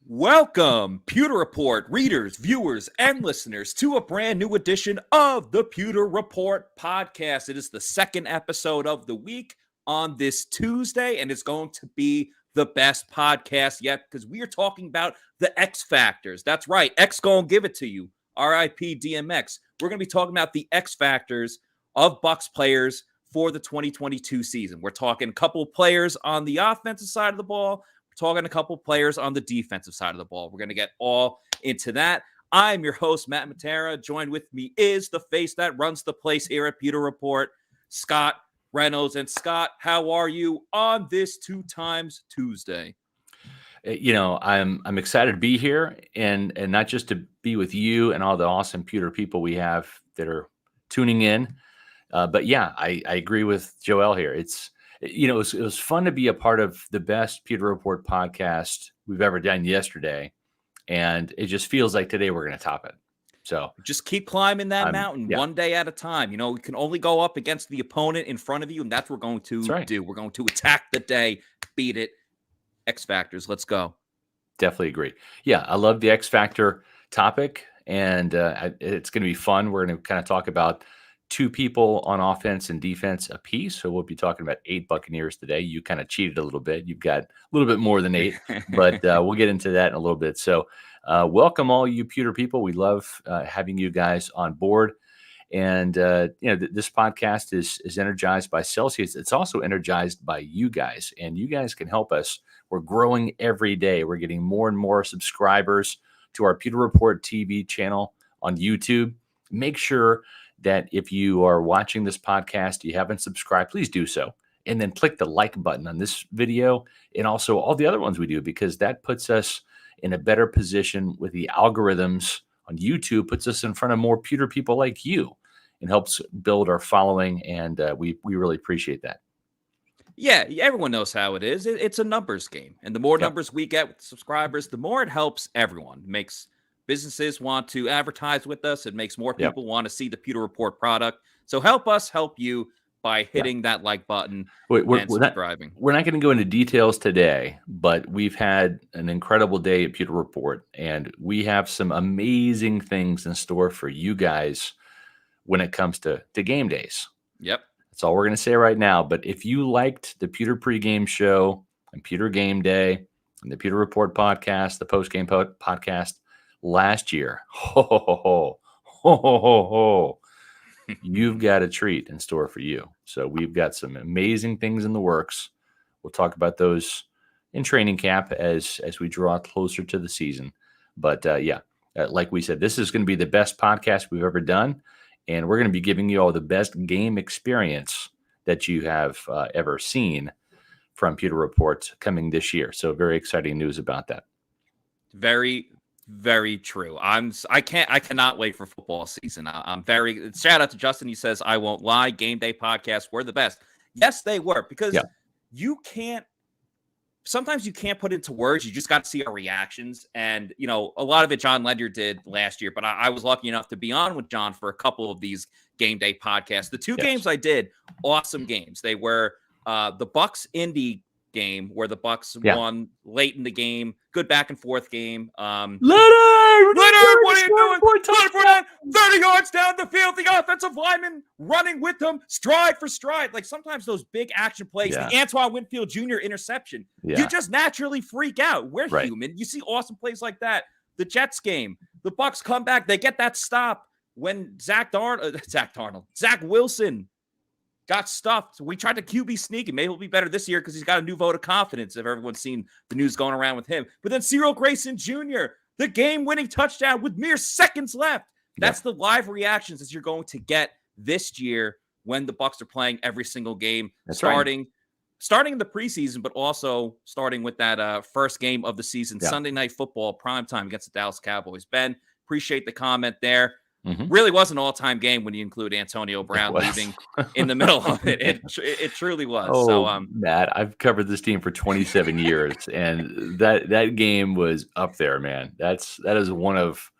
Welcome, Pewter Report readers, viewers, and listeners to a brand new edition of the Pewter Report podcast. It is the second episode of the week on this Tuesday, and it's going to be the best podcast yet because we are talking about the X Factors. That's right, X gonna give it to you. R.I.P. DMX. We're going to be talking about the X Factors of Bucs players for the 2022 season. We're talking a couple of players on the offensive side of the ball. Talking a couple players on the defensive side of the ball. We're going to get all into that. I'm your host, Matt Matera. Joined with me is the face that runs the place here at Pewter Report, Scott Reynolds. And Scott, how are you on this 2 times Tuesday? You know, I'm excited to be here and not just to be with you and all the awesome Pewter people we have that are tuning in. But yeah, I agree with Joel here. It was fun to be a part of the best Pewter Report podcast we've ever done yesterday. And it just feels like today we're going to top it. So just keep climbing that mountain one day at a time. You know, you can only go up against the opponent in front of you. And that's what we're going to do. We're going to attack the day, beat it. X Factors. Let's go. Definitely agree. Yeah, I love the X Factor topic. And it's going to be fun. We're going to kind of talk about 2 people on offense and defense apiece. So we'll be talking about 8 Buccaneers today. You kind of cheated a little bit. You've got a little bit more than 8, but we'll get into that in a little bit. So welcome all you Pewter people. We love having you guys on board. And, this podcast is energized by Celsius. It's also energized by you guys, and you guys can help us. We're growing every day. We're getting more and more subscribers to our Pewter Report TV channel on YouTube. Make sure that if you are watching this podcast, you haven't subscribed, please do so. And then click the like button on this video and also all the other ones we do, because that puts us in a better position with the algorithms on YouTube, puts us in front of more Pewter people like you and helps build our following. And we really appreciate that. Yeah, everyone knows how it is. It's a numbers game. And the more numbers we get with subscribers, the more it helps everyone. It makes businesses want to advertise with us. It makes more people want to see the Pewter Report product. So help us help you by hitting that like button and subscribing. We're not going to go into details today, but we've had an incredible day at Pewter Report, and we have some amazing things in store for you guys when it comes to game days. Yep. That's all we're going to say right now. But if you liked the Pewter pregame show and Pewter Game Day and the Pewter Report podcast, the postgame podcast, last year, you've got a treat in store for you. So we've got some amazing things in the works. We'll talk about those in training camp as we draw closer to the season. But like we said, this is going to be the best podcast we've ever done. And we're going to be giving you all the best game experience that you have ever seen from Pewter Report coming this year. So very exciting news about that. Very, very true. I cannot wait for football season. I'm very shout out to Justin. He says, I won't lie. Game day podcasts were the best. Yes, they were, because sometimes you can't put into words. You just got to see our reactions. And, a lot of it John Lender did last year, but I was lucky enough to be on with John for a couple of these game day podcasts. The 2 games I did, awesome games. They were the Bucs Indy game where the Bucs won late in the game. Good back and forth game. Leonard, what are you doing? 30 yards down the field. The offensive lineman running with them, stride for stride. Like sometimes those big action plays, the Antoine Winfield Jr. interception, you just naturally freak out. We're human. You see awesome plays like that. The Jets game, the Bucs come back. They get that stop when Zach Wilson got stuffed. We tried to QB sneak, and maybe he'll be better this year because he's got a new vote of confidence if everyone's seen the news going around with him. But then Cyril Grayson Jr., the game-winning touchdown with mere seconds left. That's the live reactions that you're going to get this year when the Bucs are playing every single game, starting in the preseason, but also starting with that first game of the season, Sunday Night Football, primetime against the Dallas Cowboys. Ben, appreciate the comment there. Really was an all-time game when you include Antonio Brown leaving in the middle of it. It truly was. Oh, so, Matt, I've covered this team for 27 years, and that game was up there, man. That is one of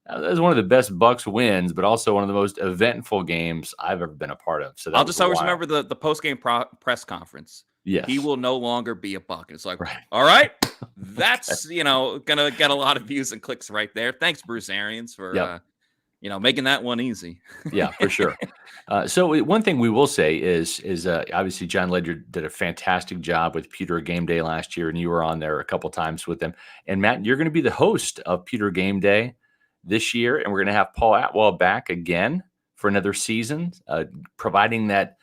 the best Bucs wins, but also one of the most eventful games I've ever been a part of. So I'll just always remember the post-game press conference. Yes. He will no longer be a Buc. It's like, all right, That's, gonna get a lot of views and clicks right there. Thanks, Bruce Arians, for Yep. making that one easy. Yeah, for sure. One thing we will say is obviously John Ledger did a fantastic job with Pewter Game Day last year, and you were on there a couple times with him. And Matt, you're going to be the host of Pewter Game Day this year, and we're going to have Paul Atwell back again for another season, providing that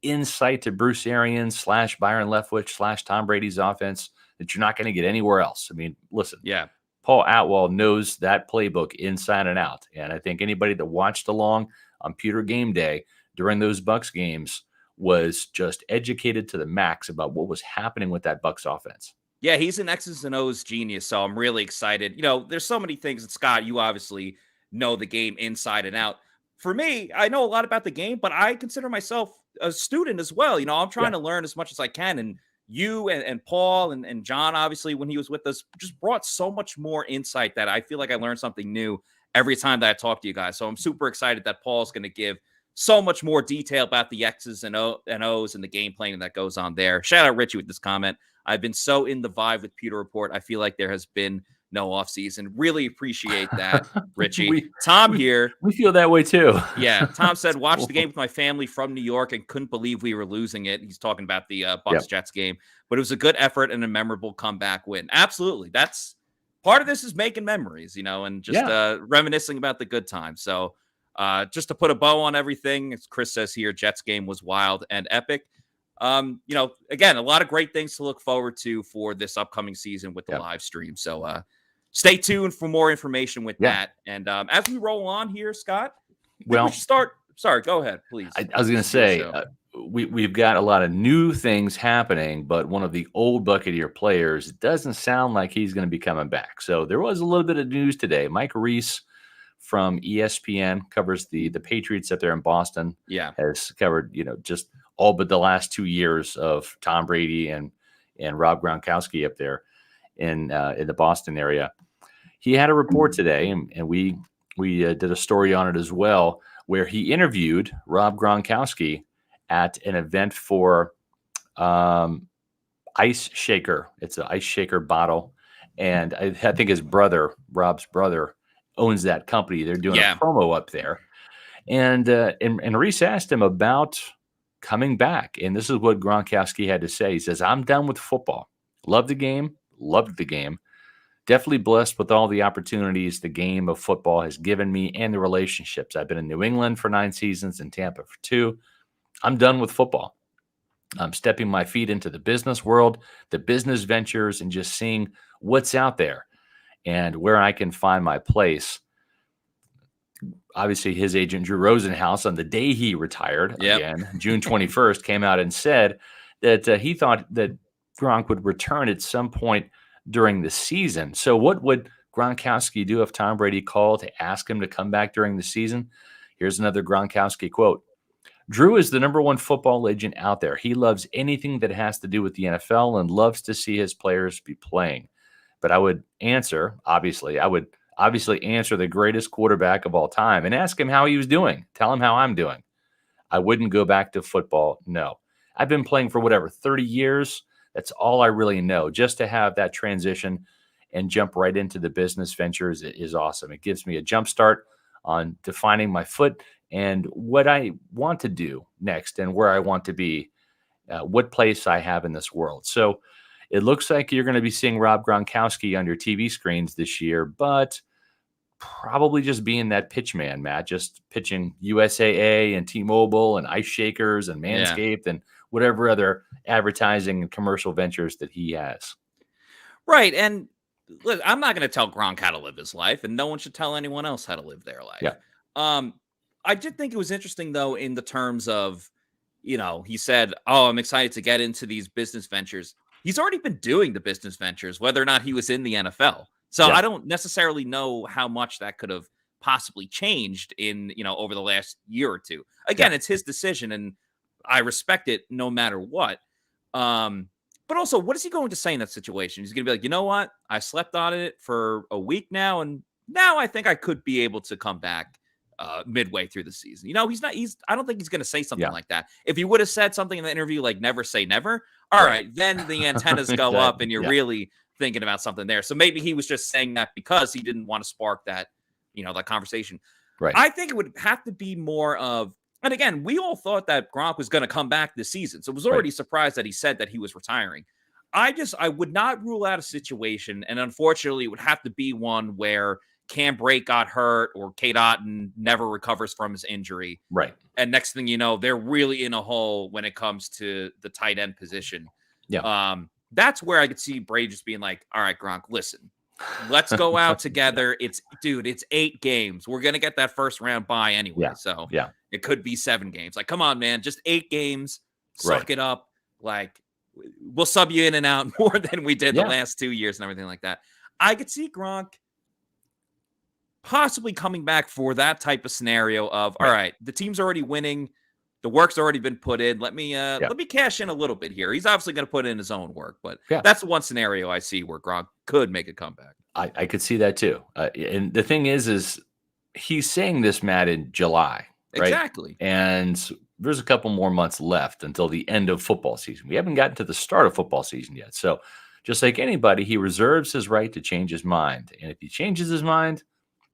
insight to Bruce Arians / Byron Leftwich / Tom Brady's offense that you're not going to get anywhere else. I mean, listen, Yeah. Paul Atwell knows that playbook inside and out. And I think anybody that watched along on Pewter Game Day during those Bucs games was just educated to the max about what was happening with that Bucs offense. Yeah, he's an X's and O's genius, so I'm really excited. There's so many things, and Scott, you obviously know the game inside and out. For me, I know a lot about the game, but I consider myself a student as well. I'm trying to learn as much as I can, and you and Paul and John, obviously, when he was with us, just brought so much more insight that I feel like I learned something new every time that I talk to you guys. So I'm super excited that Paul's going to give so much more detail about the X's and O's and the game planning that goes on there. Shout out Richie with this comment. I've been so in the vibe with Pewter Report. I feel like there has been no off season. Really appreciate that, Richie. Tom here. We feel that way too. Yeah. Tom said, watched the game with my family from New York and couldn't believe we were losing it. He's talking about the Bucs Jets game, but it was a good effort and a memorable comeback win. Absolutely. That's part of this is making memories, and just reminiscing about the good times. So just to put a bow on everything, as Chris says here, Jets game was wild and epic. Again, a lot of great things to look forward to for this upcoming season with the live stream. So stay tuned for more information with that. And as we roll on here, Scott, we should start. Sorry, go ahead, please. I was going to say, we've got a lot of new things happening, but one of the old Buccaneer players doesn't sound like he's going to be coming back. So there was a little bit of news today. Mike Reese from ESPN covers the Patriots up there in Boston. Yeah. Has covered, just all but the last 2 years of Tom Brady and Rob Gronkowski up there in the Boston area. He had a report today, and we did a story on it as well, where he interviewed Rob Gronkowski at an event for Ice Shaker. It's an Ice Shaker bottle, and I think his brother, Rob's brother, owns that company. They're doing a promo up there, and Reese asked him about coming back, and this is what Gronkowski had to say. He says, "I'm done with football. Love the game. Loved the game. Definitely blessed with all the opportunities the game of football has given me and the relationships. I've been in New England for 9 seasons and Tampa for 2. I'm done with football. I'm stepping my feet into the business world, the business ventures, and just seeing what's out there and where I can find my place." Obviously, his agent, Drew Rosenhaus, on the day he retired, again, June 21st, came out and said that he thought that Gronk would return at some point during the season. So what would Gronkowski do if Tom Brady called to ask him to come back during the season? Here's another Gronkowski quote. "Drew is the number 1 football legend out there. He loves anything that has to do with the NFL and loves to see his players be playing. But I would answer the greatest quarterback of all time and ask him how he was doing. Tell him how I'm doing. I wouldn't go back to football. No. I've been playing for 30 years. That's all I really know. Just to have that transition and jump right into the business ventures is awesome. It gives me a jump start on defining my foot and what I want to do next and where I want to be, what place I have in this world." So it looks like you're going to be seeing Rob Gronkowski on your TV screens this year, but probably just being that pitch man, Matt, just pitching USAA and T-Mobile and Ice Shakers and Manscaped and whatever other advertising and commercial ventures that he has. Right. And look, I'm not going to tell Gronk how to live his life, and no one should tell anyone else how to live their life. Yeah. I did think it was interesting, though, in the terms of, he said, "Oh, I'm excited to get into these business ventures." He's already been doing the business ventures, whether or not he was in the NFL. So I don't necessarily know how much that could have possibly changed in, over the last year or two. Again, it's his decision, and I respect it no matter what. But also, what is he going to say in that situation? He's going to be like, "You know what? I slept on it for a week now, and now I think I could be able to come back midway through the season." I don't think he's going to say something like that. If he would have said something in the interview like "never say never," all right, then the antennas go up, and you're really thinking about something there. So maybe he was just saying that because he didn't want to spark that, that conversation. Right. I think it would have to be more of, and again, we all thought that Gronk was going to come back this season. So it was already surprised that he said that he was retiring. I would not rule out a situation, and unfortunately, it would have to be one where Cam Brake got hurt or Kate Otten never recovers from his injury. Right. And next thing you know, they're really in a hole when it comes to the tight end position. Yeah. That's where I could see Brady just being like, all right, Gronk, listen, let's go out together. It's 8 games. We're going to get that first round bye anyway. Yeah. So it could be 7 games. Like, come on, man, just 8 games. Suck it up. Like, we'll sub you in and out more than we did the last 2 years and everything like that. I could see Gronk possibly coming back for that type of scenario of, all right, the team's already winning. The work's already been put in. Let me cash in a little bit here. He's obviously going to put in his own work, but that's the one scenario I see where Gronk could make a comeback. I could see that too. And the thing is he's saying this, Matt, in July, right? Exactly. And there's a couple more months left until the end of football season. We haven't gotten to the start of football season yet. So just like anybody, he reserves his right to change his mind. And if he changes his mind,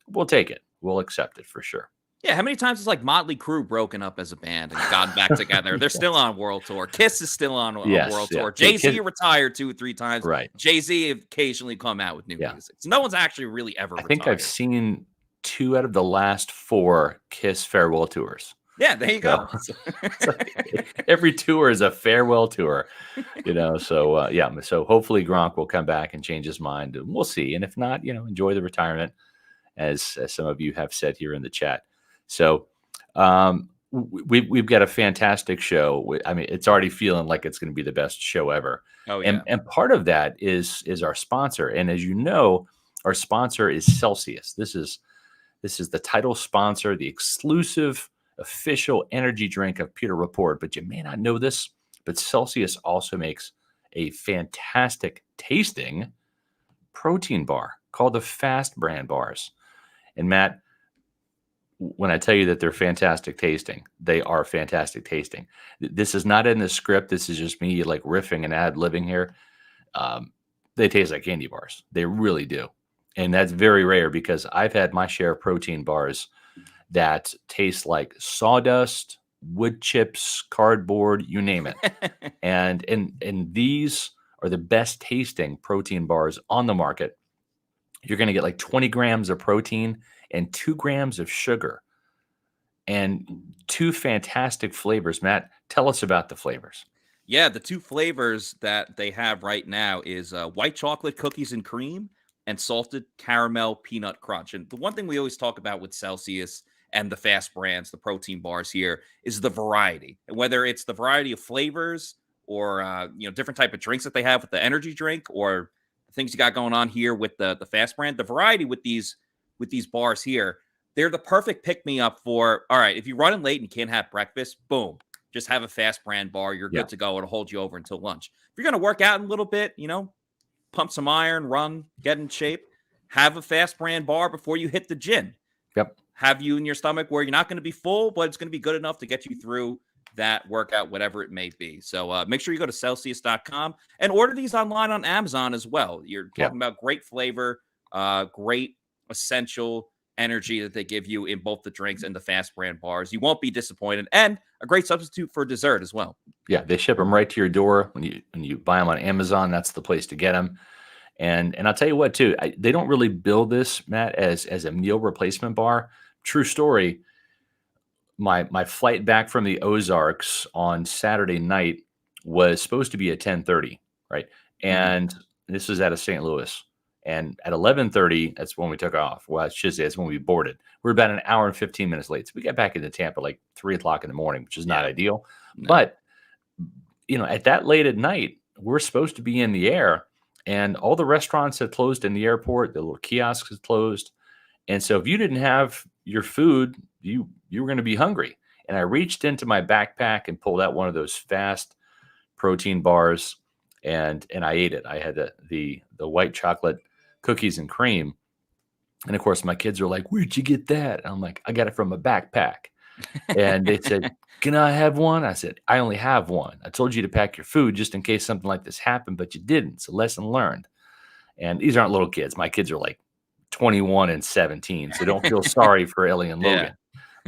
we'll take it. We'll accept it for sure. Yeah, how many times has like Motley Crue broken up as a band and gotten back together? They're still on world tour. Kiss is still on world tour. Jay-Z retired 2 or 3 times. Right. Jay-Z occasionally come out with new music. So no one's actually really ever retired. I think I've seen 2 out of the last 4 Kiss farewell tours. Yeah, there you go. So every tour is a farewell tour, So so hopefully Gronk will come back and change his mind, and we'll see. And if not, enjoy the retirement, as some of you have said here in the chat. So we've got a fantastic show. I mean, it's already feeling like it's going to be the best show ever. Oh yeah. And part of that is our sponsor, and as you know, our sponsor is Celsius. This is the title sponsor, the exclusive official energy drink of Pewter Report. But you may not know this, but Celsius also makes a fantastic tasting protein bar called the Fast brand bars. And Matt, when I tell you that they're fantastic tasting, they are fantastic tasting. This is not in the script. This is just me like riffing and ad-libbing here. They taste like candy bars. They really do. And that's very rare because I've had my share of protein bars that taste like sawdust, wood chips, cardboard, you name it. and these are the best tasting protein bars on the market. You're going to get like 20 grams of protein and 2 grams of sugar and 2 fantastic flavors. Matt, tell us about the flavors. Yeah, the 2 flavors that they have right now is white chocolate cookies and cream and salted caramel peanut crunch. And the one thing we always talk about with Celsius and the Fast brands, the protein bars here, is the variety. And whether it's the variety of flavors or different type of drinks that they have with the energy drink, or the things you got going on here with the Fast brand, the variety with these bars here, they're the perfect pick-me-up for, all right, if you're running late and you can't have breakfast, boom, just have a Fast brand bar. You're good to go. It'll hold you over until lunch. If you're going to work out a little bit, pump some iron, run, get in shape, have a Fast brand bar before you hit the gym. Yep. Have you in your stomach where you're not going to be full, but it's going to be good enough to get you through that workout, whatever it may be. So make sure you go to Celsius.com and order these online on Amazon as well. You're talking about great flavor, great essential energy that they give you in both the drinks and the Fast brand bars. You won't be disappointed, and a great substitute for dessert as well. Yeah, they ship them right to your door. When you buy them on Amazon, that's the place to get them. And I'll tell you what, too, they don't really build this, Matt, as a meal replacement bar. True story. My flight back from the Ozarks on Saturday night was supposed to be at 10:30, right? And this was out of St. Louis. And at 11:30, that's when we took off. Well, I should say that's when we boarded. We're about an hour and 15 minutes late. So we got back into Tampa like 3 o'clock in the morning, which is not ideal. No. But, at that late at night, we're supposed to be in the air. And all the restaurants had closed in the airport. The little kiosks had closed. And so if you didn't have your food, you were going to be hungry. And I reached into my backpack and pulled out one of those Fast protein bars, and I ate it. I had the white chocolate cookies and cream. And of course, my kids are like, "Where'd you get that?" And I'm like, "I got it from a backpack." And they said, "Can I have one?" I said, "I only have one. I told you to pack your food just in case something like this happened, but you didn't. So lesson learned." And these aren't little kids. My kids are like 21 and 17. So don't feel sorry for Ellie and Logan.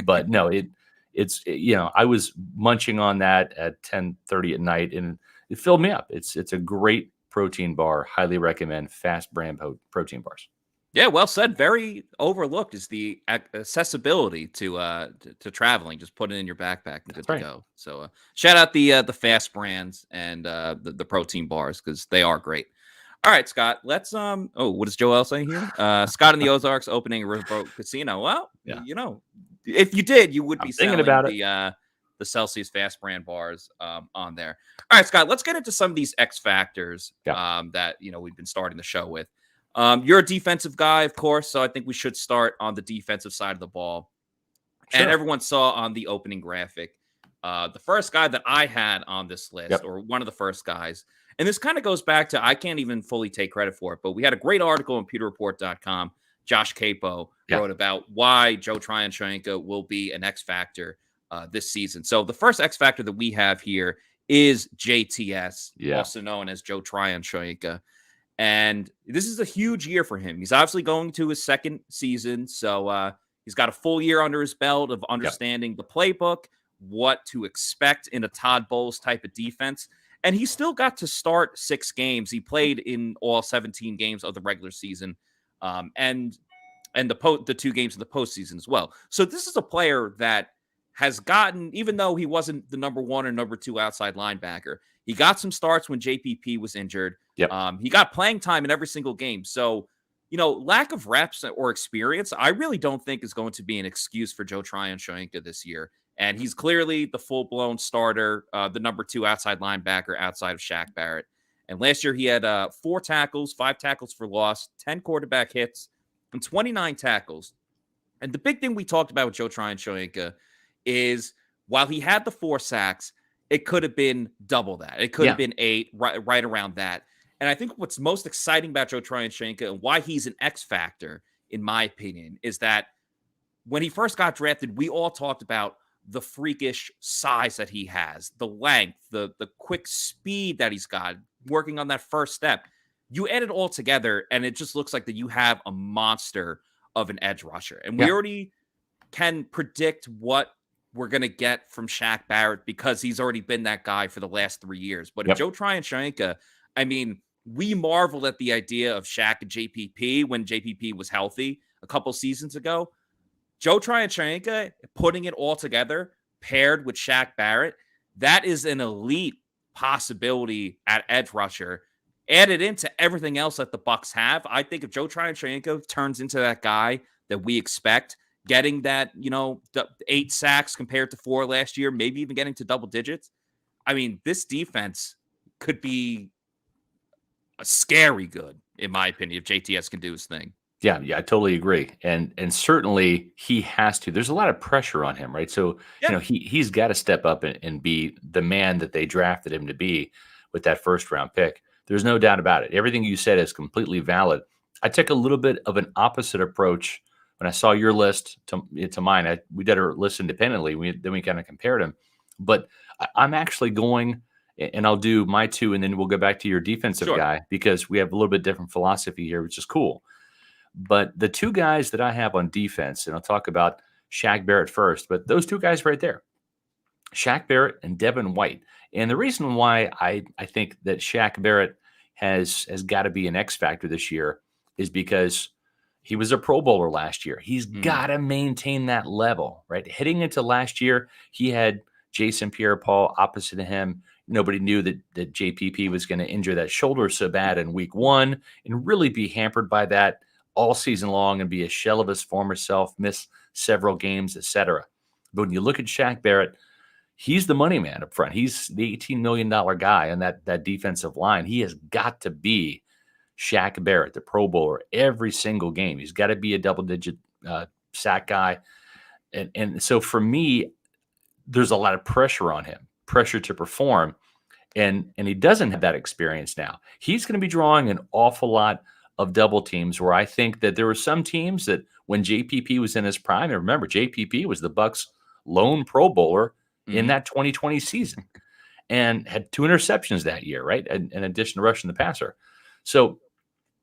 But no, I was munching on that at 10:30 at night, and it filled me up. It's a great protein bar. Highly recommend Fast Brand protein bars. Yeah, well said. Very overlooked is the accessibility to traveling. Just put it in your backpack and good to go. So shout out the Fast Brands and the protein bars because they are great. All right, Scott. Let's what does Joel say here? Scott in the Ozarks opening a riverboat casino. Well, if you did, you would be selling about the Celsius Fast Brand bars on there. All right, Scott. Let's get into some of these X factors that we've been starting the show with. You're a defensive guy, of course, so I think we should start on the defensive side of the ball. Sure. And everyone saw on the opening graphic, the first guy that I had on this list, or one of the first guys, and this kind of goes back to, I can't even fully take credit for it, but we had a great article on pewterreport.com. Josh Capo wrote about why Joe Tryon-Shoyinka will be an X factor this season. So the first X factor that we have here is JTS, also known as Joe Tryon-Shoyinka. And this is a huge year for him. He's obviously going to his second season. So he's got a full year under his belt of understanding the playbook, what to expect in a Todd Bowles type of defense. And he still got to start 6 games. He played in all 17 games of the regular season and the 2 games in the postseason as well. So this is a player that has gotten, even though he wasn't the number 1 or number 2 outside linebacker, he got some starts when JPP was injured. He got playing time in every single game. So, lack of reps or experience, I really don't think is going to be an excuse for Joe Tryon-Shoyinka this year. And he's clearly the full-blown starter, the number 2 outside linebacker outside of Shaq Barrett. And last year he had 4 tackles, 5 tackles for loss, 10 quarterback hits, and 29 tackles. And the big thing we talked about with Joe Tryon-Shoyinka is while he had the 4 sacks, it could have been double that. It could have been 8, right around that. And I think what's most exciting about Joe Tryon-Shoyinka and why he's an X factor, in my opinion, is that when he first got drafted, we all talked about the freakish size that he has, the length, the quick speed that he's got, working on that first step. You add it all together, and it just looks like that you have a monster of an edge rusher. And we already can predict what we're going to get from Shaq Barrett because he's already been that guy for the last 3 years. But if Joe Tryon-Shoyinka, I mean, we marveled at the idea of Shaq and JPP when JPP was healthy a couple seasons ago. Joe Tryon-Shoyinka, putting it all together, paired with Shaq Barrett, that is an elite possibility at edge rusher. Added into everything else that the Bucs have, I think if Joe Tryon-Shoyinka turns into that guy that we expect, getting that, 8 sacks compared to 4 last year, maybe even getting to double digits, I mean, this defense could be a scary good, in my opinion, if JTS can do his thing. Yeah, I totally agree. And certainly he has to. There's a lot of pressure on him, right? So, he's got to step up and be the man that they drafted him to be with that first round pick. There's no doubt about it. Everything you said is completely valid. I took a little bit of an opposite approach when I saw your list to mine. We did our list independently. Then we kind of compared them. But I'm actually going, and I'll do my 2, and then we'll go back to your defensive guy because we have a little bit different philosophy here, which is cool. But the 2 guys that I have on defense, and I'll talk about Shaq Barrett first, but those 2 guys right there, Shaq Barrett and Donovan White. And the reason why I think that Shaq Barrett has got to be an X factor this year is because he was a Pro Bowler last year. He's got to maintain that level, right? Heading into last year, he had Jason Pierre-Paul opposite of him. Nobody knew that JPP was going to injure that shoulder so bad in week 1 and really be hampered by that all season long and be a shell of his former self, miss several games, etc. But when you look at Shaq Barrett, he's the money man up front. He's the $18 million guy on that defensive line. He has got to be Shaq Barrett, the Pro Bowler, every single game. He's got to be a double-digit sack guy. And so for me, there's a lot of pressure on him, pressure to perform. And he doesn't have that experience now. He's going to be drawing an awful lot of double teams where I think that there were some teams that when JPP was in his prime, and remember, JPP was the Bucs' lone Pro Bowler in that 2020 season and had 2 interceptions that year, right? In addition to rushing the passer. So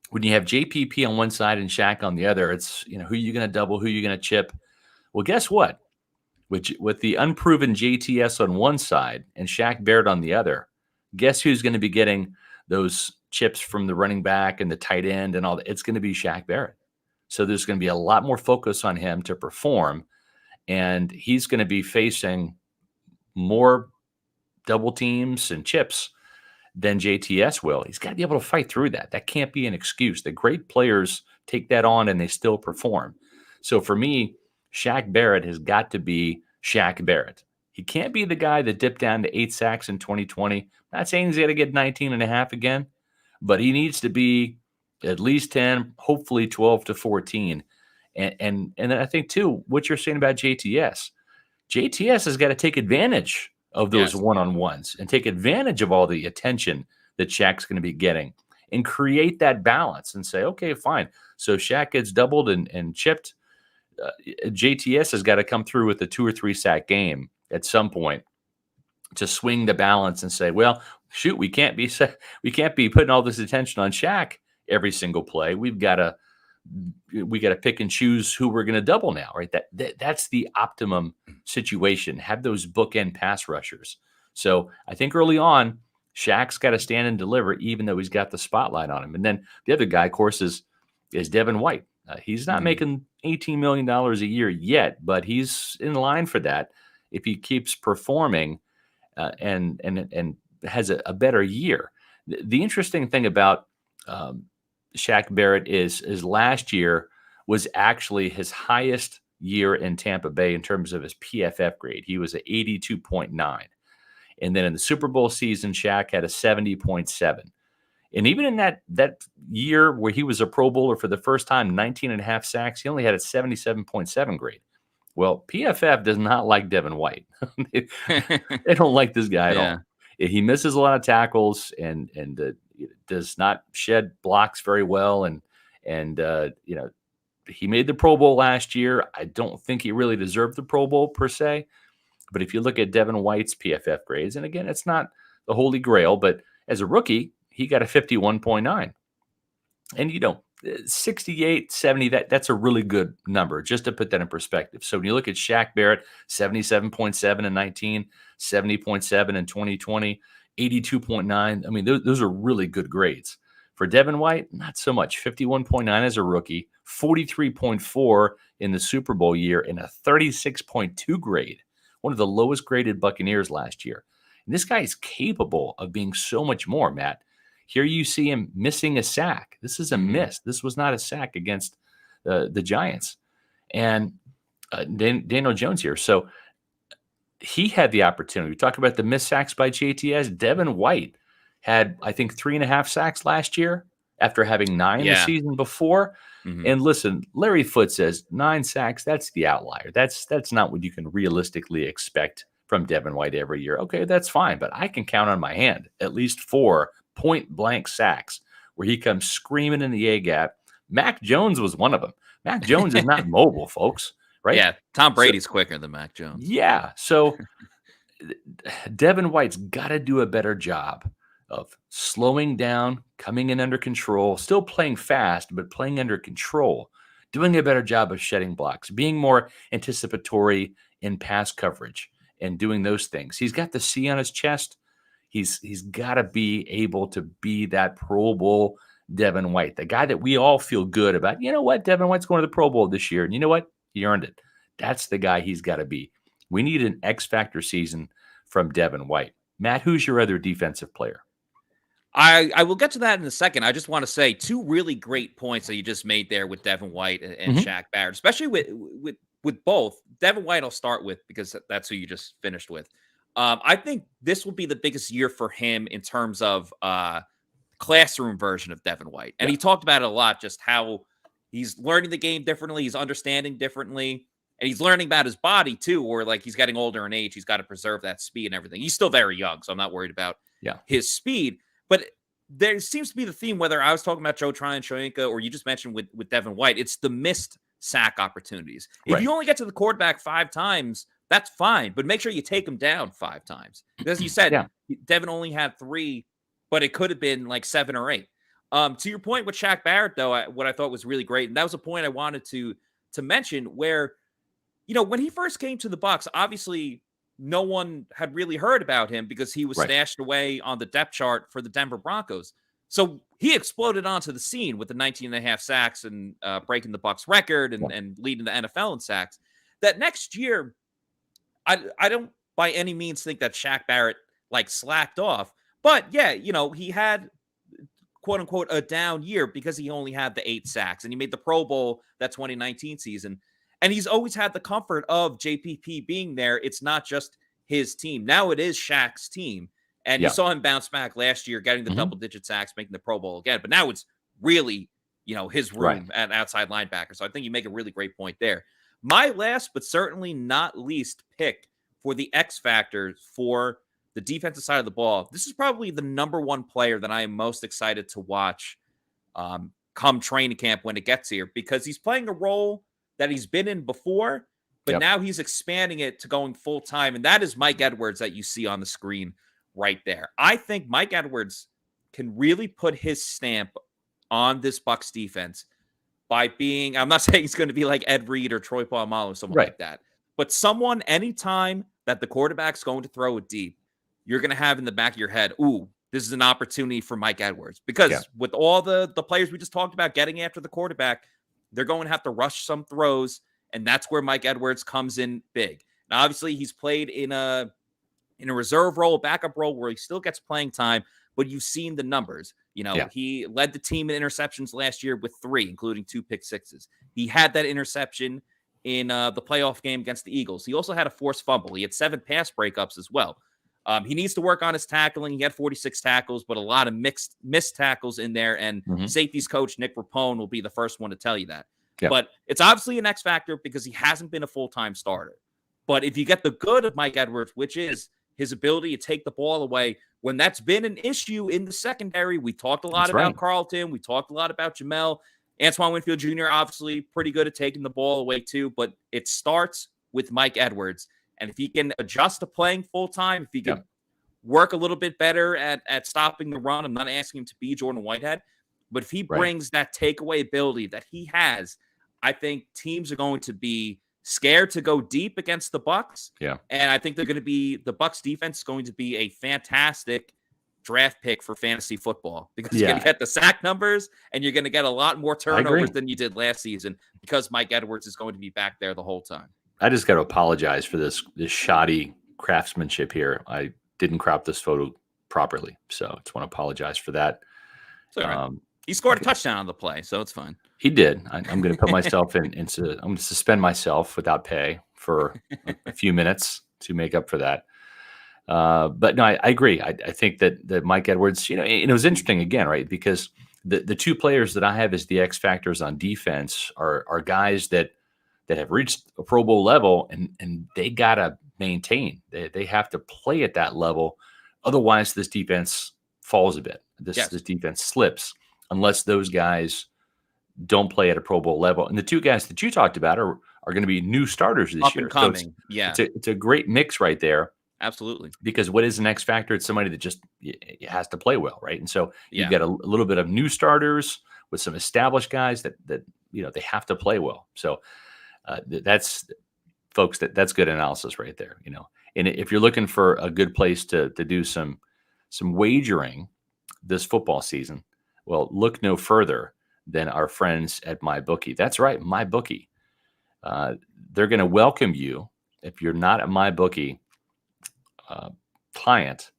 when you have JPP on one side and Shaq on the other, it's, who you going to double, who you going to chip. Well, guess what? With the unproven JTS on one side and Shaq Barrett on the other, guess who's going to be getting those chips from the running back and the tight end and all that? It's going to be Shaq Barrett. So there's going to be a lot more focus on him to perform, and he's going to be facing more double teams and chips than JTS will. He's got to be able to fight through that. That can't be an excuse. The great players take that on and they still perform. So for me, Shaq Barrett has got to be Shaq Barrett. He can't be the guy that dipped down to 8 sacks in 2020. Not saying he's got to get 19 and a half again, but he needs to be at least 10, hopefully 12 to 14. And I think, too, what you're saying about JTS has got to take advantage of those one-on-ones and take advantage of all the attention that Shaq's going to be getting and create that balance and say, okay, fine. So Shaq gets doubled and chipped. JTS has got to come through with a 2 or 3 sack game at some point to swing the balance and say, well, shoot, we can't be putting all this attention on Shaq every single play. We got to pick and choose who we're going to double now, right? That's the optimum situation. Have those bookend pass rushers. So I think early on, Shaq's got to stand and deliver, even though he's got the spotlight on him. And then the other guy, of course, is Devin White. He's not making $18 million a year yet, but he's in line for that if he keeps performing and has a better year. The interesting thing about Shaq Barrett is last year was actually his highest year in Tampa Bay in terms of his PFF grade. He was at 82.9. And then in the Super Bowl season, Shaq had a 70.7. And even in that year where he was a Pro Bowler for the first time, 19 and a half sacks, he only had a 77.7 grade. Well, PFF does not like Devin White. They don't like this guy at all. He misses a lot of tackles and does not shed blocks very well. And he made the Pro Bowl last year. I don't think he really deserved the Pro Bowl per se. But if you look at Devin White's PFF grades, and again, it's not the holy grail, but as a rookie, he got a 51.9. And 68, 70, that's a really good number, just to put that in perspective. So when you look at Shaq Barrett, 77.7 in 19, 70.7 in 2020, 82.9. I mean, those are really good grades. For Devin White, not so much. 51.9 as a rookie, 43.4 in the Super Bowl year, and a 36.2 grade, one of the lowest graded Buccaneers last year. And this guy is capable of being so much more, Matt. Here you see him missing a sack. This is a miss. This was not a sack against the Giants. And Daniel Jones here. So he had the opportunity. We talked about the missed sacks by JTS. Devin White had, I think, 3.5 sacks last year after having 9 the season before. And listen, Larry Foote says 9 sacks, that's the outlier. That's not what you can realistically expect from Devin White every year. Okay, that's fine. But I can count on my hand at least 4 point-blank sacks where he comes screaming in the A-gap. Mac Jones was one of them. Mac Jones is not mobile, folks, right? Yeah, Tom Brady's quicker than Mac Jones. Yeah, so Devin White's got to do a better job of slowing down, coming in under control, still playing fast, but playing under control, doing a better job of shedding blocks, being more anticipatory in pass coverage, and doing those things. He's got the C on his chest. He's got to be able to be that Pro Bowl Devin White, the guy that we all feel good about. You know what? Devin White's going to the Pro Bowl this year. And you know what? He earned it. That's the guy he's got to be. We need an X-Factor season from Devin White. Matt, who's your other defensive player? I will get to that in a second. I just want to say 2 really great points that you just made there with Devin White and Shaq Barrett, especially with both. Devin White I'll start with because that's who you just finished with. I think this will be the biggest year for him in terms of classroom version of Devin White. And he talked about it a lot, just how he's learning the game differently. He's understanding differently. And he's learning about his body, too, or like he's getting older in age. He's got to preserve that speed and everything. He's still very young, so I'm not worried about his speed. But there seems to be the theme, whether I was talking about Joe Tryon-Shoyinka or you just mentioned with Devin White, it's the missed sack opportunities. If you only get to the quarterback 5 times, that's fine, but make sure you take him down 5 times. As you said, Devin only had 3, but it could have been like 7 or 8. To your point with Shaq Barrett, though, what I thought was really great, and that was a point I wanted to mention, where, when he first came to the Bucs, obviously no one had really heard about him because he was Right. stashed away on the depth chart for the Denver Broncos. So he exploded onto the scene with the 19.5 sacks and breaking the Bucs record and leading the NFL in sacks. That next year, I don't by any means think that Shaq Barrett slacked off, but yeah, he had quote unquote a down year because he only had the 8 sacks and he made the Pro Bowl that 2019 season. And he's always had the comfort of JPP being there. It's not just his team. Now it is Shaq's team. And you saw him bounce back last year, getting the double-digit sacks, making the Pro Bowl again. But now it's really, his room at outside linebacker. So I think you make a really great point there. My last, but certainly not least, pick for the X factor for the defensive side of the ball. This is probably the number one player that I am most excited to watch come training camp when it gets here, because he's playing a role that he's been in before, but now he's expanding it to going full time. And that is Mike Edwards that you see on the screen right there. I think Mike Edwards can really put his stamp on this Bucs defense by being, I'm not saying he's going to be like Ed Reed or Troy Polamalu or someone like that, but someone, anytime that the quarterback's going to throw it deep, you're going to have in the back of your head, ooh, this is an opportunity for Mike Edwards. Because with all the players we just talked about getting after the quarterback, they're going to have to rush some throws, and that's where Mike Edwards comes in big. Now, obviously, he's played in a reserve role, backup role, where he still gets playing time, but you've seen the numbers. He led the team in interceptions last year with 3, including 2 pick sixes. He had that interception in the playoff game against the Eagles. He also had a forced fumble. He had 7 pass breakups as well. He needs to work on his tackling. He had 46 tackles, but a lot of missed tackles in there. And safeties coach Nick Rapone will be the first one to tell you that. But it's obviously an X factor because he hasn't been a full-time starter. But if you get the good of Mike Edwards, which is his ability to take the ball away, when that's been an issue in the secondary, we talked a lot about Carlton. We talked a lot about Jamel. Antoine Winfield Jr., obviously pretty good at taking the ball away too, but it starts with Mike Edwards. And if he can adjust to playing full-time, if he can work a little bit better at stopping the run, I'm not asking him to be Jordan Whitehead, but if he brings that takeaway ability that he has, I think teams are going to be scared to go deep against the Bucs. And I think the Bucs defense is going to be a fantastic draft pick for fantasy football, because you're going to get the sack numbers and you're going to get a lot more turnovers than you did last season, because Mike Edwards is going to be back there the whole time. I just got to apologize for this shoddy craftsmanship here. I didn't crop this photo properly, so I just want to apologize for that. He scored a touchdown on the play, so it's fine. He did. I'm going to put myself I'm going to suspend myself without pay for a few minutes to make up for that. But no, I agree. I think that Mike Edwards, it was interesting again, right? Because the 2 players that I have as the X factors on defense are guys that have reached a Pro Bowl level, and they got to maintain. They have to play at that level. Otherwise, this defense falls a bit. This defense slips unless those guys don't play at a Pro Bowl level. And the 2 guys that you talked about are going to be new starters this year. Coming. So it's a great mix right there. Absolutely. Because what is an X factor? It's somebody that just has to play well, right? And so you've got a little bit of new starters with some established guys that they have to play well. So that's, folks, that's good analysis right there. And if you're looking for a good place to do some wagering this football season, well, look no further than our friends at MyBookie. That's right, MyBookie. They're going to welcome you, if you're not a MyBookie client,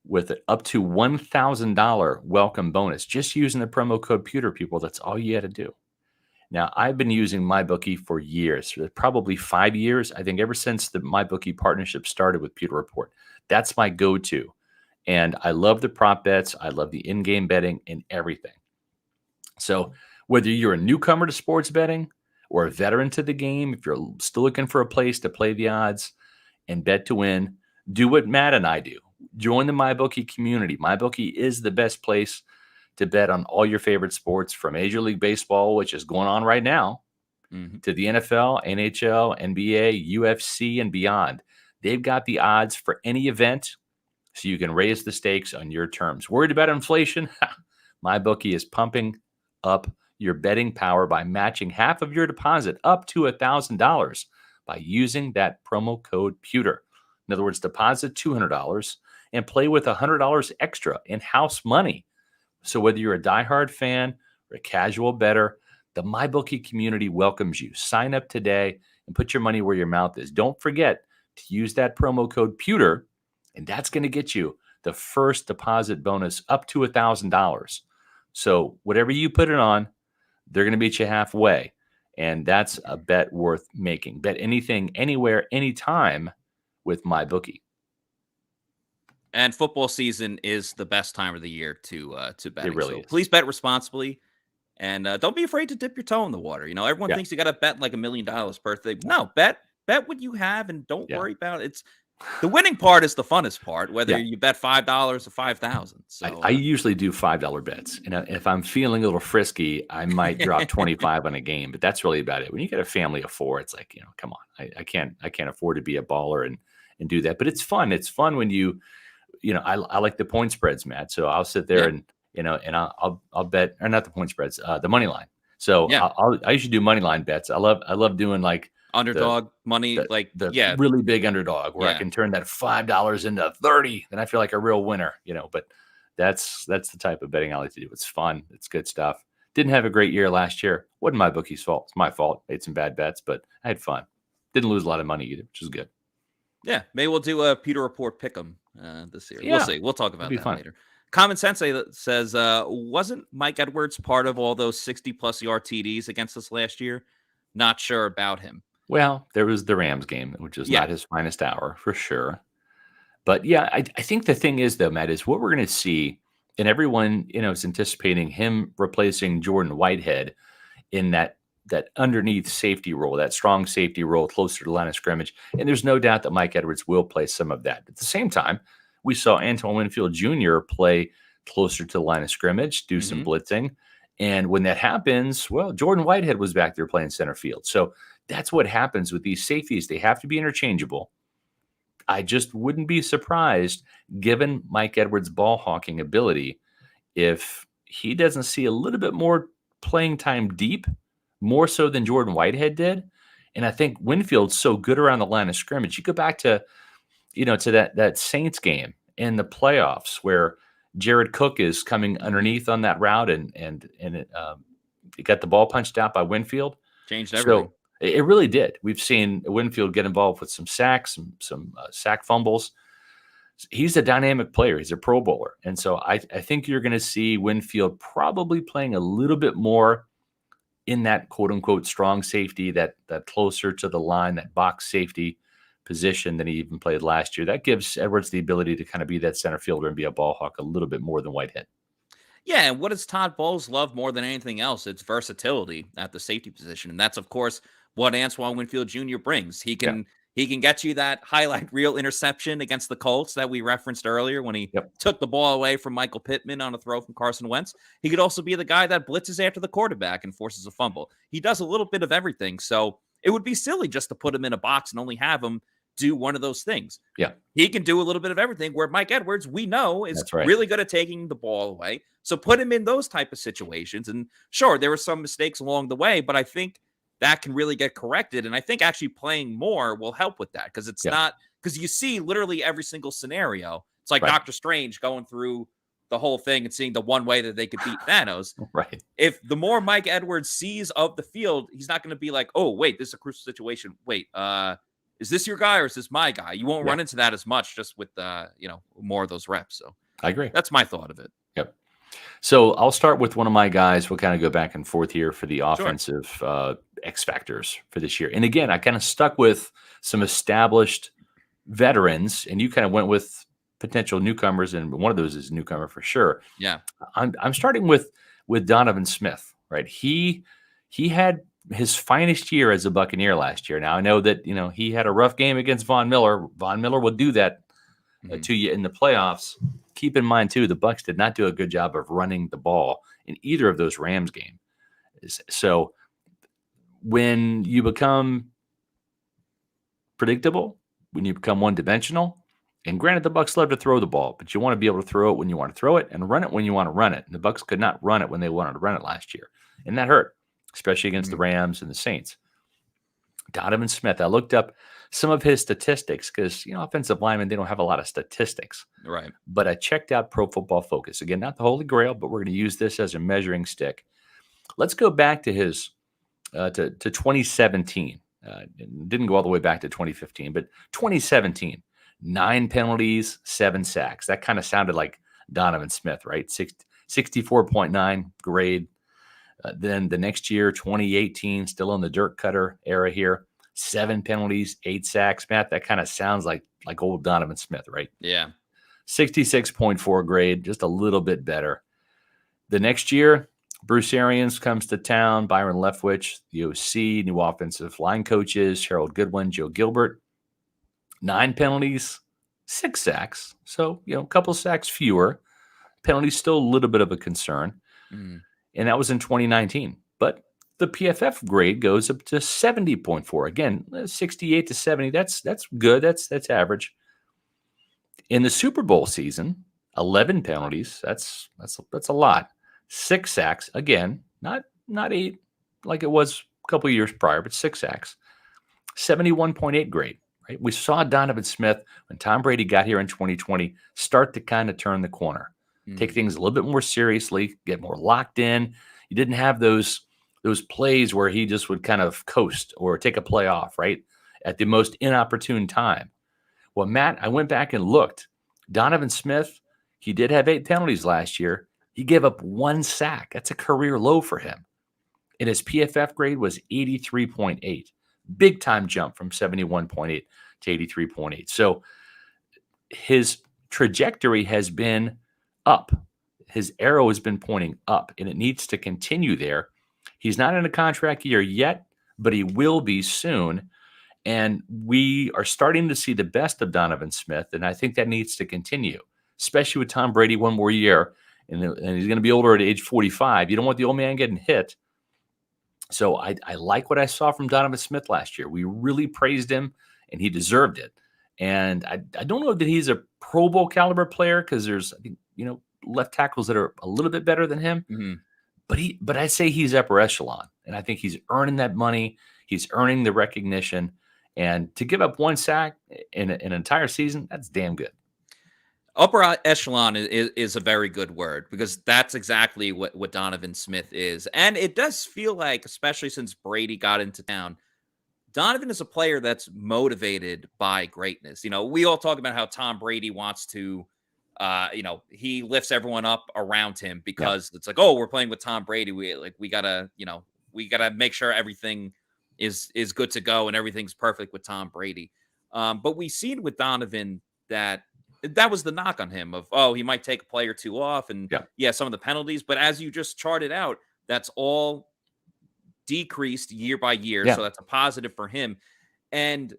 with an up to $1,000 welcome bonus, just using the promo code Pewter, people. That's all you had to do. Now, I've been using MyBookie for years, probably 5 years. I think ever since the MyBookie partnership started with Pewter Report. That's my go-to. And I love the prop bets. I love the in-game betting and everything. So whether you're a newcomer to sports betting or a veteran to the game, if you're still looking for a place to play the odds and bet to win, do what Matt and I do. Join the MyBookie community. MyBookie is the best place to bet on all your favorite sports, from Major League Baseball, which is going on right now, to the NFL, NHL, NBA, UFC, and beyond. They've got the odds for any event, so you can raise the stakes on your terms. Worried about inflation? MyBookie is pumping up your betting power by matching half of your deposit up to $1,000 by using that promo code Pewter. In other words, deposit $200 and play with $100 extra in house money. So whether you're a diehard fan or a casual bettor, the MyBookie community welcomes you. Sign up today and put your money where your mouth is. Don't forget to use that promo code Pewter, and that's going to get you the first deposit bonus up to $1,000. So whatever you put it on, they're going to meet you halfway. And that's a bet worth making. Bet anything, anywhere, anytime with MyBookie. And football season is the best time of the year to bet. It really is. Please bet responsibly, and don't be afraid to dip your toe in the water. Everyone thinks you got to bet like $1 million per thing. No, bet what you have, and don't worry about it. The winning part is the funnest part, whether you bet $5 or 5,000. So I usually do $5 bets, and if I'm feeling a little frisky, I might drop 25 on a game, but that's really about it. When you get a family of 4, it's like, come on, I can't afford to be a baller and do that. But it's fun. It's fun when I like the point spreads, Matt. So I'll sit there and I'll bet, or not the point spreads, the money line. So I usually do money line bets. I love doing like underdog money, the really big underdog where I can turn that $5 into 30. Then I feel like a real winner, but that's the type of betting I like to do. It's fun. It's good stuff. Didn't have a great year last year. Wasn't MyBookie's fault. It's my fault. Made some bad bets, but I had fun. Didn't lose a lot of money either, which is good. Yeah, maybe we'll do a Pewter Report pick'em this year. Yeah, we'll see. We'll talk about that later. Common Sensei says, wasn't Mike Edwards part of all those 60-plus yard TDs against us last year? Not sure about him. Well, there was the Rams game, which is not his finest hour for sure. But yeah, I think the thing is, though, Matt, is what we're going to see, and everyone is anticipating him replacing Jordan Whitehead in that underneath safety role, that strong safety role closer to the line of scrimmage. And there's no doubt that Mike Edwards will play some of that. At the same time, we saw Antoine Winfield Jr. play closer to the line of scrimmage, do some blitzing. And when that happens, well, Jordan Whitehead was back there playing center field. So that's what happens with these safeties. They have to be interchangeable. I just wouldn't be surprised, given Mike Edwards' ball hawking ability, if he doesn't see a little bit more playing time deep, more so than Jordan Whitehead did. And I think Winfield's so good around the line of scrimmage. You go back to, to that Saints game in the playoffs where Jared Cook is coming underneath on that route and it got the ball punched out by Winfield. Changed everything. So it really did. We've seen Winfield get involved with some sacks, some sack fumbles. He's a dynamic player. He's a Pro Bowler. And so I think you're going to see Winfield probably playing a little bit more in that quote unquote strong safety, that closer to the line, that box safety position than he even played last year. That gives Edwards the ability to kind of be that center fielder and be a ball hawk a little bit more than Whitehead. Yeah, and what does Todd Bowles love more than anything else? It's versatility at the safety position. And that's, of course, what Antoine Winfield Jr. brings. He can get you that highlight reel interception against the Colts that we referenced earlier when he took the ball away from Michael Pittman on a throw from Carson Wentz. He could also be the guy that blitzes after the quarterback and forces a fumble. He does a little bit of everything. So it would be silly just to put him in a box and only have him do one of those things. Yeah. He can do a little bit of everything, where Mike Edwards, we know, is really good at taking the ball away. So put him in those type of situations. And sure, there were some mistakes along the way, but I think that can really get corrected. And I think actually playing more will help with that, because it's not, because you see literally every single scenario. It's like Doctor Strange going through the whole thing and seeing the one way that they could beat Thanos. Right. If the more Mike Edwards sees of the field, he's not going to be like, oh, wait, this is a crucial situation. Wait, is this your guy or is this my guy? You won't run into that as much just with, more of those reps. So I agree. That's my thought of it. Yep. So I'll start with one of my guys. We'll kind of go back and forth here for the offensive X factors for this year. And again, I kind of stuck with some established veterans, and you kind of went with potential newcomers, and one of those is a newcomer for sure. Yeah. I'm starting with Donovan Smith, right? He had his finest year as a Buccaneer last year. Now I know that, he had a rough game against Von Miller. Von Miller will do that to you in the playoffs. Keep in mind too, the Bucs did not do a good job of running the ball in either of those Rams games. So when you become predictable, when you become one-dimensional, And granted, the Bucs love to throw the ball, but you want to be able to throw it when you want to throw it and run it when you want to run it. And the Bucs could not run it when they wanted to run it last year. And that hurt, especially against the Rams and the Saints. Donovan Smith, I looked up some of his statistics because, offensive linemen, they don't have a lot of statistics. Right. But I checked out Pro Football Focus. Again, not the Holy Grail, but we're going to use this as a measuring stick. Let's go back to his to 2017. Didn't go all the way back to 2015, but 2017. 9 penalties, 7 sacks. That kind of sounded like Donovan Smith, right? 64.9 grade. Then the next year, 2018, still in the dirt cutter era here. 7 penalties, 8 sacks. Matt, that kind of sounds like old Donovan Smith, right? Yeah. 66.4 grade, just a little bit better. The next year, Bruce Arians comes to town. Byron Leftwich, the OC, new offensive line coaches, Harold Goodwin, Joe Gilbert. 9 penalties, 6 sacks. So, a couple sacks fewer. Penalties still a little bit of a concern. And that was in 2019. But the PFF grade goes up to 70.4. Again, 68 to 70. That's good. That's average. In the Super Bowl season, 11 penalties. That's a lot. 6 sacks. Again, not 8 like it was a couple of years prior, but 6 sacks. 71.8 grade. Right? We saw Donovan Smith, when Tom Brady got here in 2020, start to kind of turn the corner, take things a little bit more seriously, get more locked in. You didn't have those plays where he just would kind of coast or take a play off, right, at the most inopportune time. Well, Matt, I went back and looked. Donovan Smith, he did have 8 penalties last year. He gave up 1 sack. That's a career low for him. And his PFF grade was 83.8. Big time jump from 71.8 to 83.8. So his trajectory has been up. His arrow has been pointing up, and it needs to continue there. He's not in a contract year yet, but he will be soon. And we are starting to see the best of Donovan Smith, and I think that needs to continue, especially with Tom Brady one more year, and he's going to be older at age 45. You don't want the old man getting hit. So I like what I saw from Donovan Smith last year. We really praised him, and he deserved it. And I don't know that he's a Pro Bowl caliber player because there's, I think, left tackles that are a little bit better than him. But I'd say he's upper echelon, and I think he's earning that money. He's earning the recognition. And to give up 1 sack in an entire season, that's damn good. Upper echelon is a very good word because that's exactly what Donovan Smith is. And it does feel like, especially since Brady got into town, Donovan is a player that's motivated by greatness. We all talk about how Tom Brady wants to, he lifts everyone up around him because it's like, oh, we're playing with Tom Brady. We gotta make sure everything is good to go and everything's perfect with Tom Brady. But we've seen with Donovan that was the knock on him of, oh, he might take a play or two off and some of the penalties. But as you just charted out, that's all decreased year by year. So that's a positive for him. And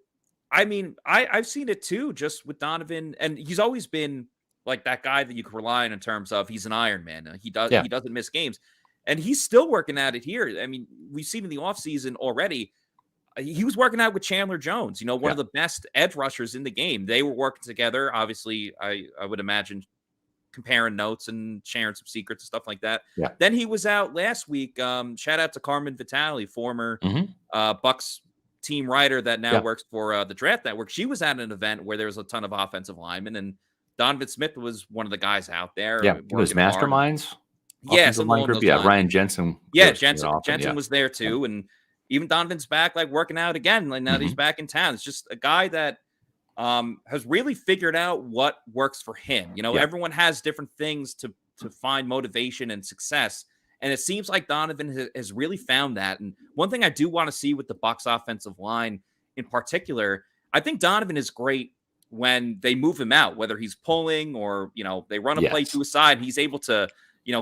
I mean, I've seen it too, just with Donovan, and he's always been like that guy that you can rely on in terms of he's an Iron Man. He doesn't miss games, and he's still working at it here. I mean, we've seen in the offseason already, he was working out with Chandler Jones, one of the best edge rushers in the game. They were working together. Obviously, I would imagine comparing notes and sharing some secrets and stuff like that. Then he was out last week. Shout out to Carmen Vitale, former Bucs team writer that now works for the Draft Network. She was at an event where there was a ton of offensive linemen, and Donovan Smith was one of the guys out there. Yeah, those masterminds. Some along those lines. Ryan Jensen. Jensen was there too, and even Donovan's back, like working out again. Like now that he's back in town, it's just a guy that has really figured out what works for him. Everyone has different things to find motivation and success. And it seems like Donovan has really found that. And one thing I do want to see with the Bucs offensive line in particular, I think Donovan is great when they move him out, whether he's pulling or, they run a play to his side. He's able to,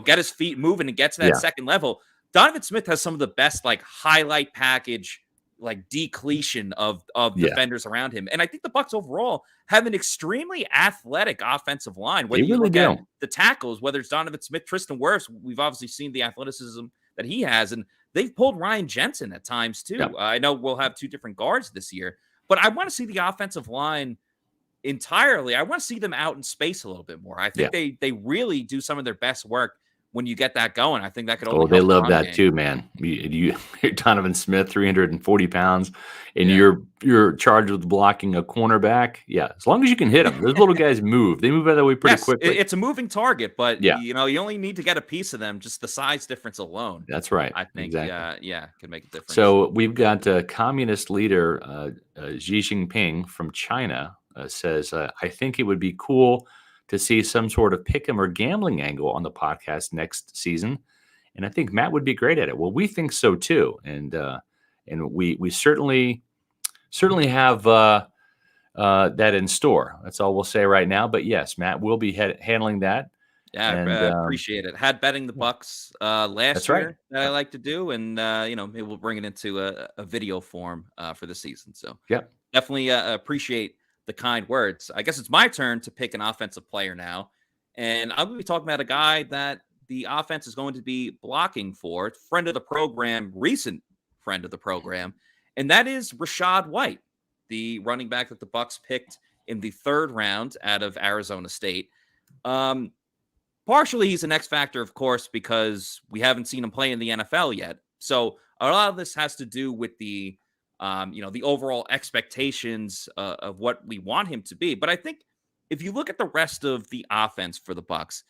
get his feet moving and get to that second level. Donovan Smith has some of the best, like, highlight package, like, decletion of defenders around him. And I think the Bucs overall have an extremely athletic offensive line. When you look at the tackles, whether it's Donovan Smith, Tristan Wirfs, we've obviously seen the athleticism that he has. And they've pulled Ryan Jensen at times, too. I know we'll have 2 different guards this year. But I want to see the offensive line entirely. I want to see them out in space a little bit more. I think they really do some of their best work when you get that going. I think that could only they help the love run that game. too, man. You're Donovan Smith, 340 pounds, and you're charged with blocking a cornerback. Yeah, as long as you can hit them. Those little guys move. They move out of the way pretty quickly. It's a moving target, but Yeah. you only need to get a piece of them. Just the size difference alone. That's right. I think, exactly. can make a difference. So we've got communist leader Xi Jinping from China says, I think it would be cool to see some sort of pick'em or gambling angle on the podcast next season. And I think Matt would be great at it. Well, we think so too. And we certainly have that in store. That's all we'll say right now. But yes, Matt will be handling that. Yeah, and, I appreciate it. Had betting the Bucs last year that I like to do, and maybe we'll bring it into a video form for the season. So definitely appreciate the kind words. I guess it's my turn to pick an offensive player now, and I'm going to be talking about a guy that the offense is going to be blocking for, friend of the program, recent friend of the program, and that is Rachaad White, the running back that the Bucs picked in the 3rd round out of Arizona State. Partially, he's an X factor, of course, because we haven't seen him play in the NFL yet. So a lot of this has to do with the overall expectations of what we want him to be. But I think if you look at the rest of the offense for the Bucs,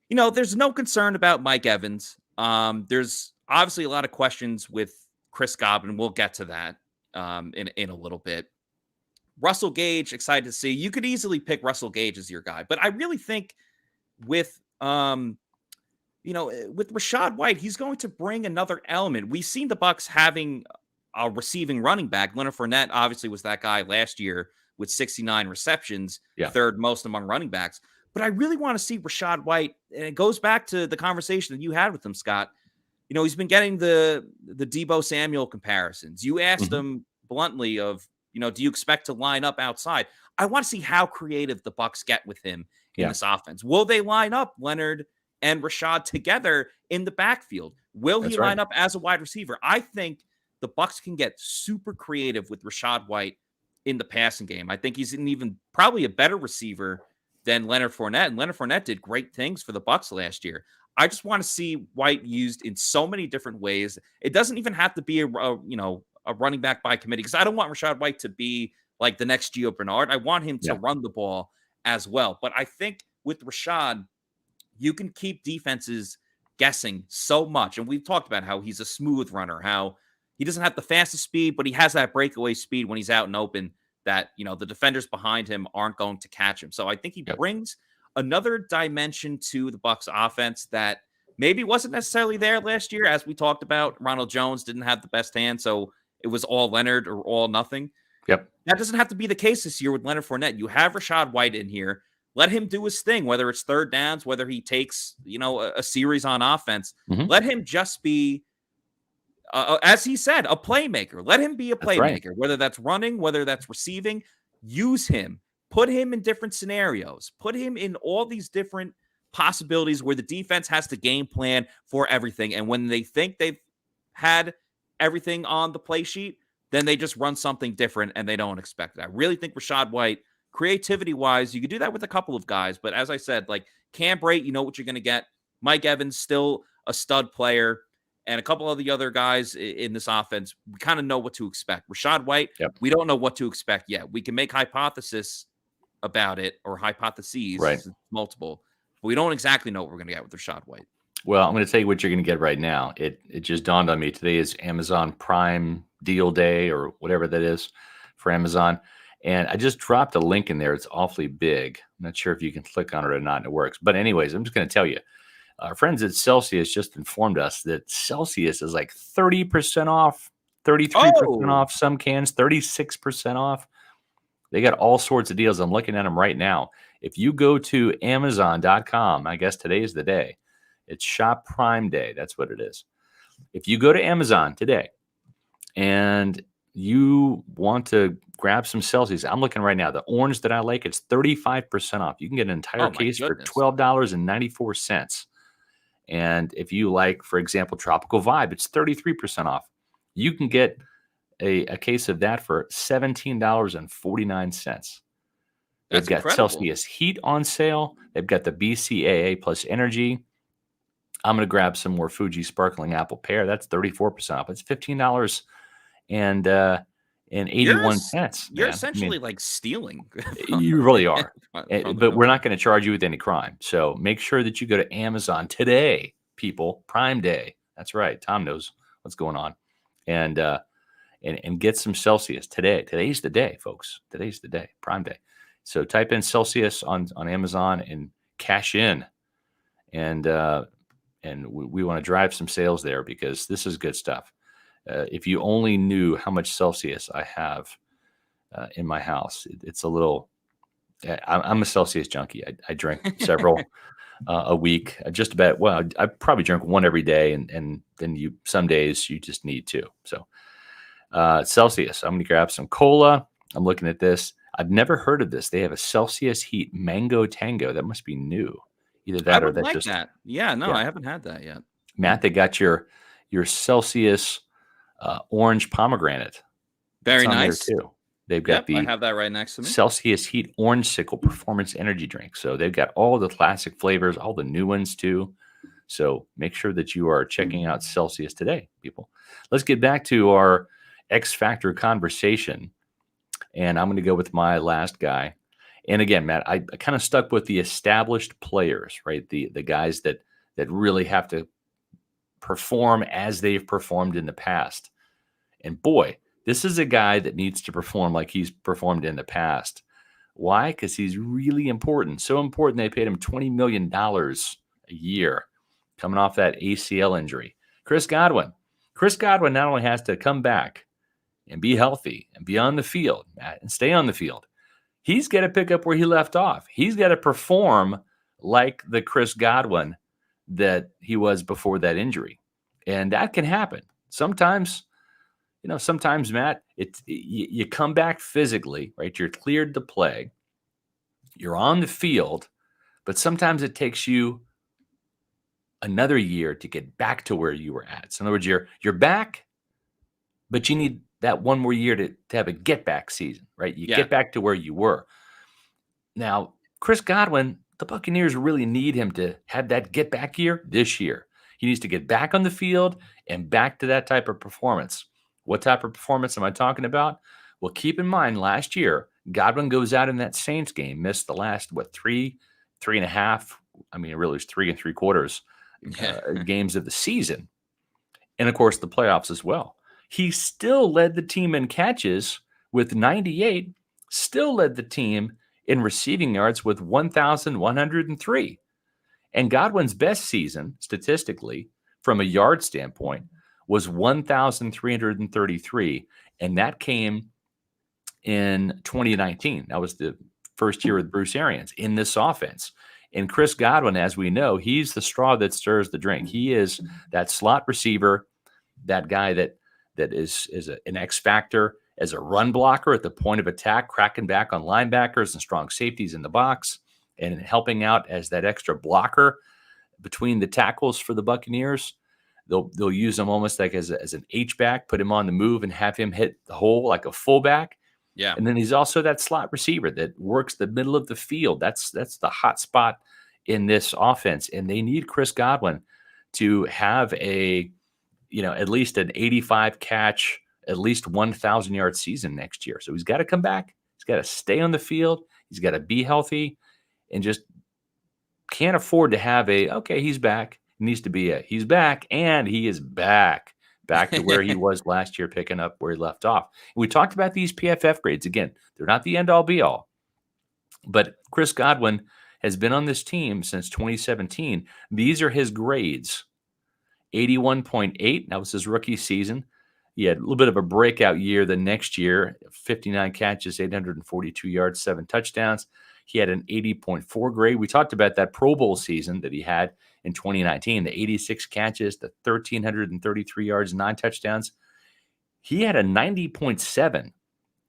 there's no concern about Mike Evans. There's obviously a lot of questions with Chris Godwin. We'll get to that in a little bit. Russell Gage, excited to see. You could easily pick Russell Gage as your guy, but I really think with Rachaad White, he's going to bring another element. We've seen the Bucs having a receiving running back. Leonard Fournette obviously was that guy last year with 69 receptions, 3rd most among running backs. But I really want to see Rachaad White, and it goes back to the conversation that you had with him, Scott. He's been getting the Deebo Samuel comparisons. You asked him bluntly of, do you expect to line up outside? I want to see how creative the Bucs get with him in this offense. Will they line up Leonard and Rachaad together in the backfield? Will he line up as a wide receiver? I think the Bucs can get super creative with Rachaad White in the passing game. I think he's probably a better receiver than Leonard Fournette. And Leonard Fournette did great things for the Bucs last year. I just want to see White used in so many different ways. It doesn't even have to be a running back by committee, because I don't want Rachaad White to be like the next Gio Bernard. I want him to run the ball as well. But I think with Rachaad, you can keep defenses guessing so much. And we've talked about how he's a smooth runner, how he doesn't have the fastest speed, but he has that breakaway speed when he's out and open that, the defenders behind him aren't going to catch him. So I think he brings another dimension to the Bucs offense that maybe wasn't necessarily there last year. As we talked about, Ronald Jones didn't have the best hand, so it was all Leonard or all nothing. That doesn't have to be the case this year with Leonard Fournette. You have Rachaad White in here. Let him do his thing, whether it's 3rd downs, whether he takes, a series on offense. Let him just be, as he said, a playmaker. Let him be a playmaker, whether that's running, whether that's receiving. Use him. Put him in different scenarios. Put him in all these different possibilities where the defense has to game plan for everything. And when they think they've had everything on the play sheet, then they just run something different and they don't expect it. I really think Rachaad White, creativity-wise, you could do that with a couple of guys. But as I said, like Cam Brate, you know what you're going to get. Mike Evans, still a stud player. And a couple of the other guys in this offense, we kind of know what to expect. Rachaad White, we don't know what to expect yet. We can make hypothesis about it, or hypotheses, multiple. But we don't exactly know what we're going to get with Rachaad White. Well, I'm going to tell you what you're going to get right now. It just dawned on me. Today is Amazon Prime Deal Day, or whatever that is for Amazon. And I just dropped a link in there. It's awfully big. I'm not sure if you can click on it or not, and it works. But anyways, I'm just going to tell you. Our friends at Celsius just informed us that Celsius is like 30% off, 33% off some cans, 36% off. They got all sorts of deals. I'm looking at them right now. If you go to Amazon.com, I guess today is the day. It's Shop Prime Day. That's what it is. If you go to Amazon today and you want to grab some Celsius, I'm looking right now. The orange that I like, it's 35% off. You can get an entire case for $12.94. And if you like, for example, Tropical Vibe, it's 33% off. You can get a case of that for $17.49. They've That's got incredible. Celsius Heat on sale. They've got the BCAA plus Energy. I'm going to grab some more Fuji Sparkling Apple Pear. That's 34% off. It's $15 and 81 cents, You're man. I mean, essentially like stealing. you really are. From the But we're company. not going to charge you with any crime. So make sure that you go to Amazon today, people. Prime Day. That's right. Tom knows what's going on. And get some Celsius today. Today's the day, folks. Today's the day. Prime Day. So type in Celsius on Amazon and cash in. And we want to drive some sales there because this is good stuff. If you only knew how much Celsius I have in my house, it's a little. I'm a Celsius junkie. I drink several a week. Just about. Well, I probably drink one every day, and then some days you just need two. So Celsius. I'm going to grab some cola. I'm looking at this. I've never heard of this. They have a Celsius Heat Mango Tango. That must be new. Either I that or would that like just. that. Yeah, no, Yeah. I haven't had that yet. Matt, they got your Celsius orange pomegranate. Very That's on nice. there too. They've got I the have that right next to me. Celsius Heat Orange Sickle Performance Energy Drink. So they've got all the classic flavors, all the new ones too. So make sure that you are checking out Celsius today, people. Let's get back to our X Factor conversation. And I'm going to go with my last guy. And again, Matt, I kind of stuck with the established players, right? The guys that really have to perform as they've performed in the past. And boy, this is a guy that needs to perform like he's performed in the past. Why? Because he's really important. So important they paid him $20 million a year coming off that ACL injury. Chris Godwin. Chris Godwin not only has to come back and be healthy and be on the field and stay on the field, he's got to pick up where he left off. He's got to perform like the Chris Godwin that he was before that injury. And that can happen. Sometimes, Matt, you come back physically, right? You're cleared to play. You're on the field, but sometimes it takes you another year to get back to where you were at. So in other words, you're back, but you need that one more year to have a get back season, right? You get back to where you were. Now, Chris Godwin, the Buccaneers really need him to have that get back year this year. He needs to get back on the field and back to that type of performance. What type of performance am I talking about? Well, keep in mind, last year, Godwin goes out in that Saints game, missed the last, 3.5. I mean, it really was 3 3/4 games of the season. And of course, the playoffs as well. He still led the team in catches with 98, still led the team in receiving yards with 1,103. And Godwin's best season, statistically, from a yard standpoint, was 1,333. And that came in 2019. That was the first year with Bruce Arians in this offense. And Chris Godwin, as we know, he's the straw that stirs the drink. He is that slot receiver, that guy that is an X factor as a run blocker at the point of attack, cracking back on linebackers and strong safeties in the box, and helping out as that extra blocker between the tackles for the Buccaneers. They'll use him almost like as an H-back, put him on the move and have him hit the hole like a fullback. Yeah. And then he's also that slot receiver that works the middle of the field. That's the hot spot in this offense. And they need Chris Godwin to have at least an 85 catch, at least 1,000 yard season next year. So he's got to come back. He's got to stay on the field. He's got to be healthy, and just can't afford to have he's back. It needs to be he's back, and he is back to where he was last year, picking up where he left off. And we talked about these PFF grades. Again, they're not the end all be all, but Chris Godwin has been on this team since 2017. These are his grades. 81.8. That was his rookie season. He had a little bit of a breakout year the next year, 59 catches, 842 yards, 7 touchdowns. He had an 80.4 grade. We talked about that Pro Bowl season that he had in 2019, the 86 catches, the 1,333 yards, 9 touchdowns. He had a 90.7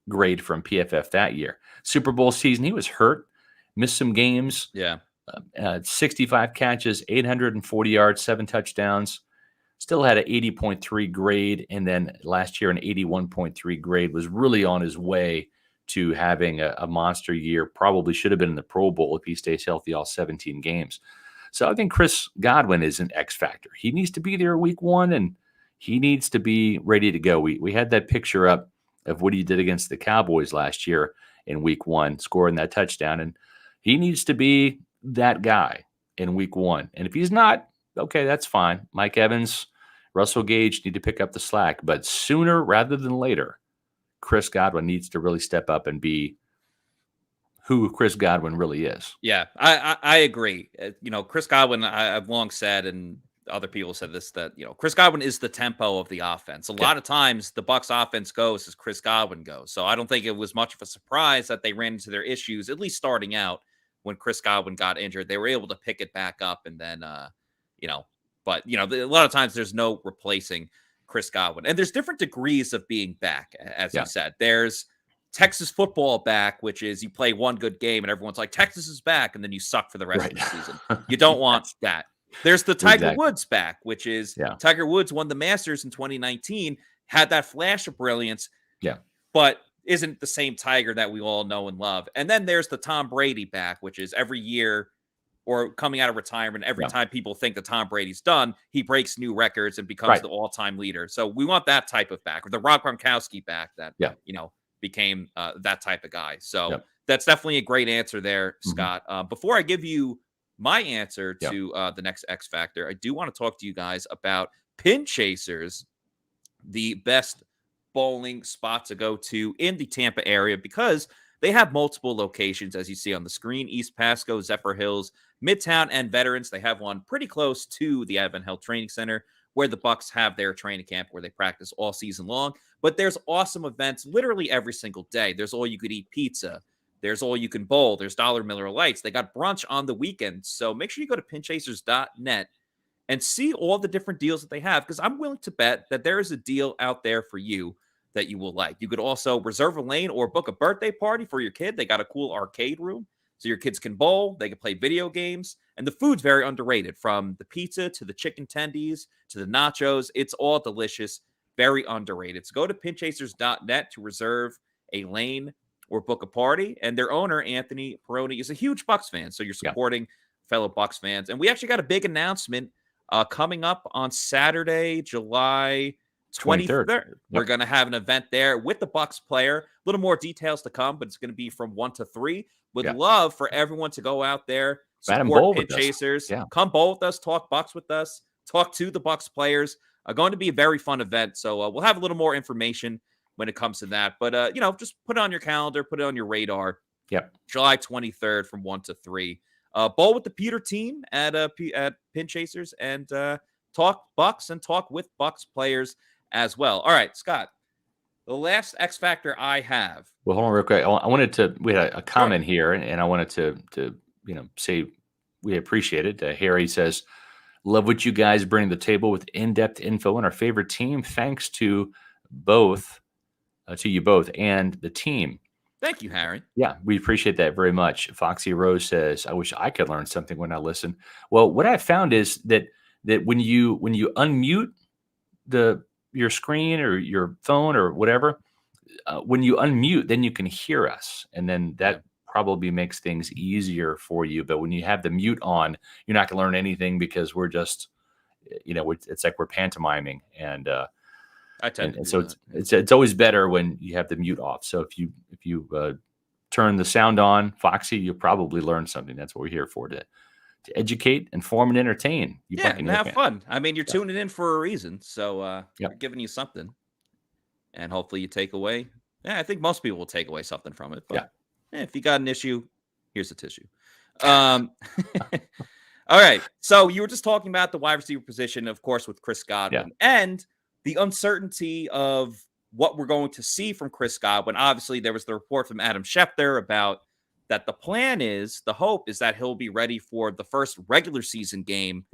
grade from PFF that year. Super Bowl season, he was hurt, missed some games. Yeah. 65 catches, 840 yards, 7 touchdowns. Still had an 80.3 grade. And then last year, an 81.3 grade, was really on his way to having a monster year. Probably should have been in the Pro Bowl if he stays healthy all 17 games. So I think Chris Godwin is an X factor. He needs to be there week 1, and he needs to be ready to go. We had that picture up of what he did against the Cowboys last year in week 1, scoring that touchdown. And he needs to be that guy in week 1. And if he's not, okay, that's fine. Mike Evans, Russell Gage need to pick up the slack. But sooner rather than later, Chris Godwin needs to really step up and be who Chris Godwin really is. Yeah, I agree. Chris Godwin, I've long said, and other people said this, that, Chris Godwin is the tempo of the offense. A lot of times the Bucs offense goes as Chris Godwin goes. So I don't think it was much of a surprise that they ran into their issues, at least starting out when Chris Godwin got injured. They were able to pick it back up, and then, a lot of times there's no replacing Chris Godwin. And there's different degrees of being back, as you said. There's Texas football back, which is you play one good game and everyone's like, Texas is back, and then you suck for the rest of the season. You don't want that. There's the Tiger Woods back, which is Tiger Woods won the Masters in 2019, had that flash of brilliance, but isn't the same Tiger that we all know and love. And then there's the Tom Brady back, which is every year or coming out of retirement, every time people think that Tom Brady's done, he breaks new records and becomes the all-time leader. So we want that type of back, or the Rob Gronkowski back that, became that type of guy. So that's definitely a great answer there, Scott. Before I give you my answer to the next X Factor, I do want to talk to you guys about Pin Chasers, the best bowling spot to go to in the Tampa area, because they have multiple locations, as you see on the screen: East Pasco, Zephyr Hills, Midtown, and Veterans. They have one pretty close to the Advent Health Training Center, where the Bucs have their training camp, where they practice all season long. But there's awesome events literally every single day. There's all-you-could-eat pizza. There's all-you-can bowl. There's Dollar Miller Lights. They got brunch on the weekends. So make sure you go to pinchasers.net and see all the different deals that they have, because I'm willing to bet that there is a deal out there for you that you will like. You could also reserve a lane or book a birthday party for your kid. They got a cool arcade room, so your kids can bowl, they can play video games, and the food's very underrated, from the pizza to the chicken tendies to the nachos. It's all delicious, very underrated. So go to pinchasers.net to reserve a lane or book a party. And their owner, Anthony Peroni, is a huge Bucs fan, so you're supporting fellow Bucs fans. And we actually got a big announcement coming up on Saturday, July 23rd. We're going to have an event there with the Bucs player. A little more details to come, but it's going to be from 1 to 3. Would love for everyone to go out there, support Pin Chasers, come bowl with us, talk Bucs with us, talk to the Bucs players. Going to be a very fun event. So we'll have a little more information when it comes to that. But, just put it on your calendar, put it on your radar. July 23rd from 1 to 3. Bowl with the Pewter team at Pin Chasers, and talk Bucs and talk with Bucs players as well. All right, Scott, the last X Factor I have. Well, hold on real quick. We had a comment here, and I wanted to say we appreciate it. Harry says, love what you guys bring to the table with in-depth info on our favorite team. Thanks to you both and the team. Thank you, Harry. Yeah, we appreciate that very much. Foxy Rose says, I wish I could learn something when I listen. Well, what I found is that when you unmute your screen or your phone or whatever, when you unmute, then you can hear us. And then that probably makes things easier for you. But when you have the mute on, you're not going to learn anything, because we're just, it's like we're pantomiming. And so it's always better when you have the mute off. So if you turn the sound on, Foxy, you'll probably learn something. That's what we're here for, to educate, inform, and entertain. And have fun. I mean, you're tuning in for a reason. So we're giving you something. And hopefully you take away. Yeah, I think most people will take away something from it. But if you got an issue, here's a tissue. All right. So you were just talking about the wide receiver position, of course, with Chris Godwin, and the uncertainty of what we're going to see from Chris Godwin. Obviously, there was the report from Adam Schefter about that the hope is that he'll be ready for the first regular season game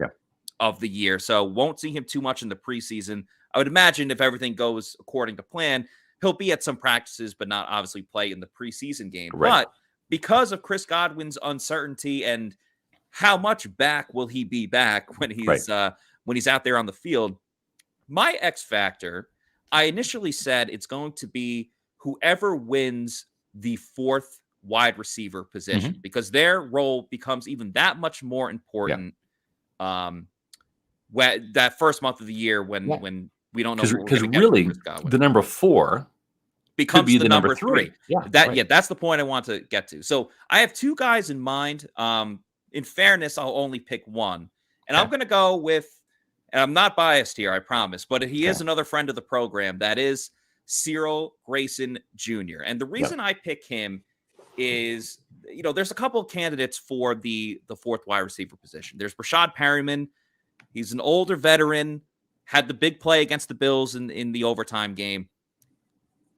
of the year. So won't see him too much in the preseason. I would imagine if everything goes according to plan, he'll be at some practices, but not obviously play in the preseason game. But because of Chris Godwin's uncertainty and how much back will he be back when he's out there on the field, my X factor, I initially said it's going to be whoever wins the fourth wide receiver position because their role becomes even that much more important. When that first month of the year when we don't know what we're because going to really get from Godwin. the number 4 becomes be the number 3. Yeah, That's the point I want to get to. So I have 2 guys in mind. In fairness, I'll only pick one, and I'm going to go with. And I'm not biased here, I promise, but he is another friend of the program. That is Cyril Grayson Jr. And the reason I pick him is, there's a couple of candidates for the fourth wide receiver position. There's Rashad Perryman. He's an older veteran, had the big play against the Bills in the overtime game.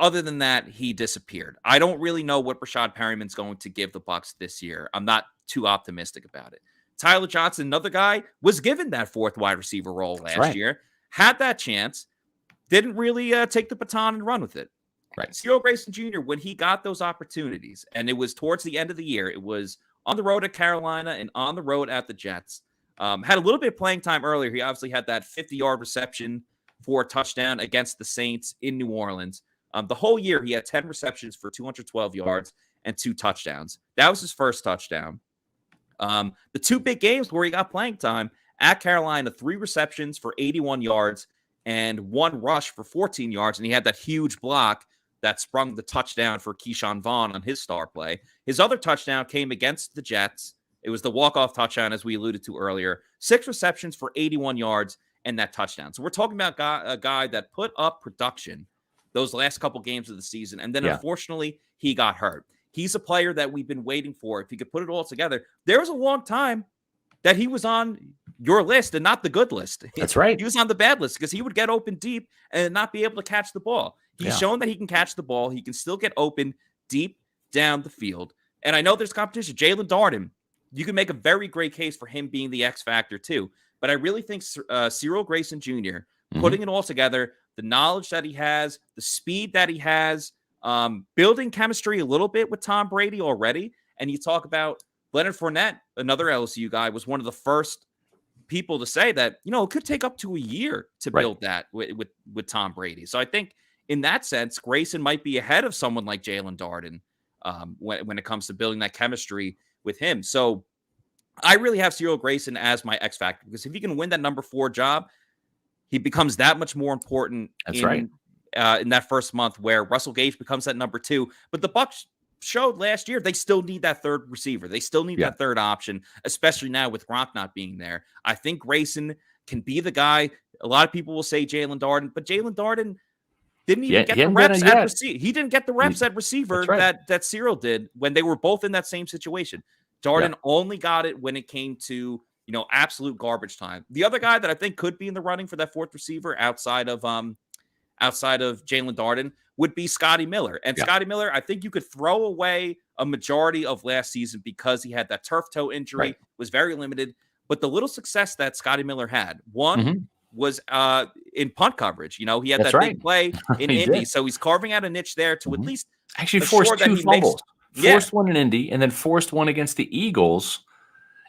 Other than that, he disappeared. I don't really know what Rashad Perryman's going to give the Bucs this year. I'm not too optimistic about it. Tyler Johnson, another guy, was given that fourth wide receiver role last year, had that chance, didn't really take the baton and run with it. Right. Cyril Grayson Jr., when he got those opportunities, and it was towards the end of the year, it was on the road at Carolina and on the road at the Jets. Had a little bit of playing time earlier. He obviously had that 50-yard reception for a touchdown against the Saints in New Orleans. The whole year, he had 10 receptions for 212 yards and 2 touchdowns. That was his first touchdown. The 2 big games where he got playing time at Carolina, 3 receptions for 81 yards and 1 rush for 14 yards. And he had that huge block that sprung the touchdown for Keyshawn Vaughn on his star play. His other touchdown came against the Jets. It was the walk-off touchdown, as we alluded to earlier. 6 receptions for 81 yards and that touchdown. So we're talking about a guy that put up production those last couple games of the season. And then, unfortunately, he got hurt. He's a player that we've been waiting for. If he could put it all together, there was a long time that he was on your list and not the good list. That's right. He was on the bad list because he would get open deep and not be able to catch the ball. He's shown that he can catch the ball. He can still get open deep down the field. And I know there's competition. Jalen Darden, you can make a very great case for him being the X factor too. But I really think Cyril Grayson Jr., putting it all together, the knowledge that he has, the speed that he has, building chemistry a little bit with Tom Brady already. And you talk about Leonard Fournette, another LSU guy, was one of the first people to say that, it could take up to a year to build that with Tom Brady. So I think in that sense, Grayson might be ahead of someone like Jalen Darden when it comes to building that chemistry with him. So I really have Cyril Grayson as my X factor because if he can win that number 4 job, he becomes that much more important. In that first month where Russell Gage becomes that number 2. But the Bucs showed last year they still need that third receiver. They still need that third option, especially now with Gronk not being there. I think Grayson can be the guy. A lot of people will say Jalen Darden, but Jalen Darden didn't even get the reps at receiver. He didn't get the reps at receiver that Cyril did when they were both in that same situation. Darden only got it when it came to absolute garbage time. The other guy that I think could be in the running for that fourth receiver outside of Jalen Darden would be Scotty Miller. And Scotty Miller, I think you could throw away a majority of last season because he had that turf toe injury, was very limited. But the little success that Scotty Miller had, was in punt coverage. He had that big play in Indy. So he's carving out a niche there to at least actually forced 2 fumbles. Forced one in Indy and then forced one against the Eagles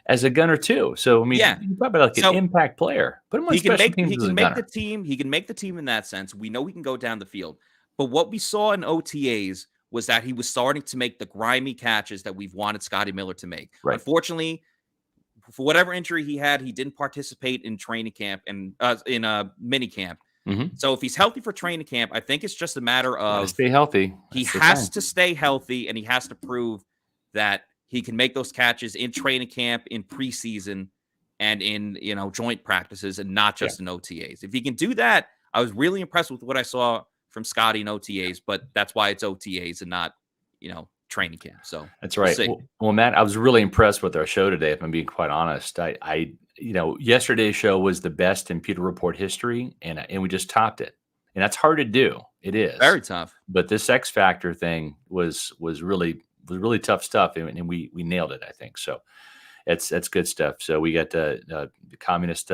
as a gunner too. So he's probably like an impact player. Put him on special teams as a gunner. He can make the team in that sense. We know he can go down the field. But what we saw in OTAs was that he was starting to make the grimy catches that we've wanted Scotty Miller to make. Unfortunately, for whatever injury he had, he didn't participate in training camp and in a mini camp. So if he's healthy for training camp, I think it's just a matter of stay healthy. He has to stay healthy, and he has to prove that he can make those catches in training camp, in preseason, and in joint practices, and not just in OTAs. If he can do that, I was really impressed with what I saw from Scotty in OTAs, but that's why it's OTAs and not training camp. So that's right. Well, Matt, I was really impressed with our show today. If I'm being quite honest, I yesterday's show was the best in Pewter Report history, and we just topped it. And that's hard to do. It is very tough. But this X Factor thing was really tough stuff, and we nailed it, I think. So that's good stuff. So we got the communist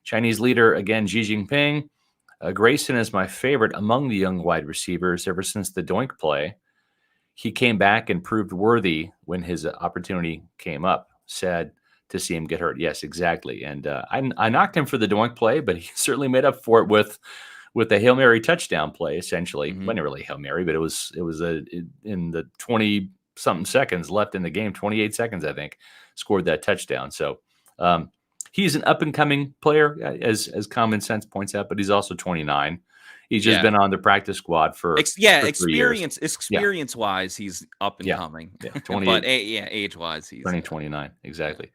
Chinese leader again, Xi Jinping. Grayson is my favorite among the young wide receivers ever since the Doink play. He came back and proved worthy when his opportunity came up. Sad to see him get hurt. Yes, exactly. And I knocked him for the Doink play, but he certainly made up for it with with a Hail Mary touchdown play, essentially. Mhm. Wasn't really a Hail Mary, but it was in the 20 something seconds left in the game, 28 seconds, I think, scored that touchdown. So he's an up and coming player, as Common Sense points out, but he's also 29. He's just been on the practice squad for 3 years. Experience wise, he's up and coming. Yeah, but age wise, he's turning 29. Exactly.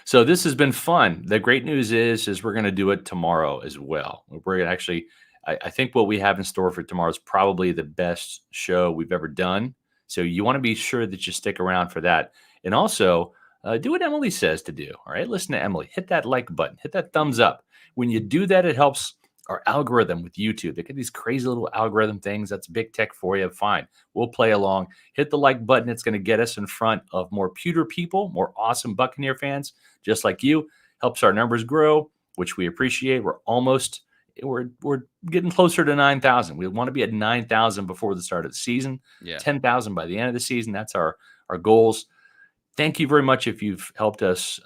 So this has been fun. The great news is we're going to do it tomorrow as well. We're going to actually, I think what we have in store for tomorrow is probably the best show we've ever done. So you want to be sure that you stick around for that. And also do what Emily says to do. All right. Listen to Emily. Hit that like button. Hit that thumbs up. When you do that, it helps our algorithm with YouTube. They get these crazy little algorithm things. That's big tech for you. Fine. We'll play along. Hit the like button. It's going to get us in front of more Pewter people, more awesome Buccaneer fans, just like you. Helps our numbers grow, which we appreciate. We're getting closer to 9,000. We want to be at 9,000 before the start of the season. 10,000 by the end of the season. That's our goals. Thank you very much if you've helped us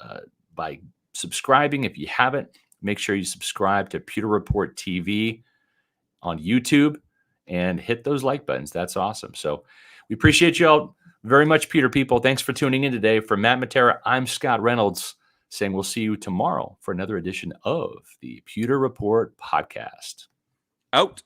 by subscribing. If you haven't, make sure you subscribe to Pewter Report TV on YouTube and hit those like buttons. That's awesome. So we appreciate you all very much, Pewter people. Thanks for tuning in today. For Matt Matera, I'm Scott Reynolds, saying we'll see you tomorrow for another edition of the Pewter Report podcast. Out.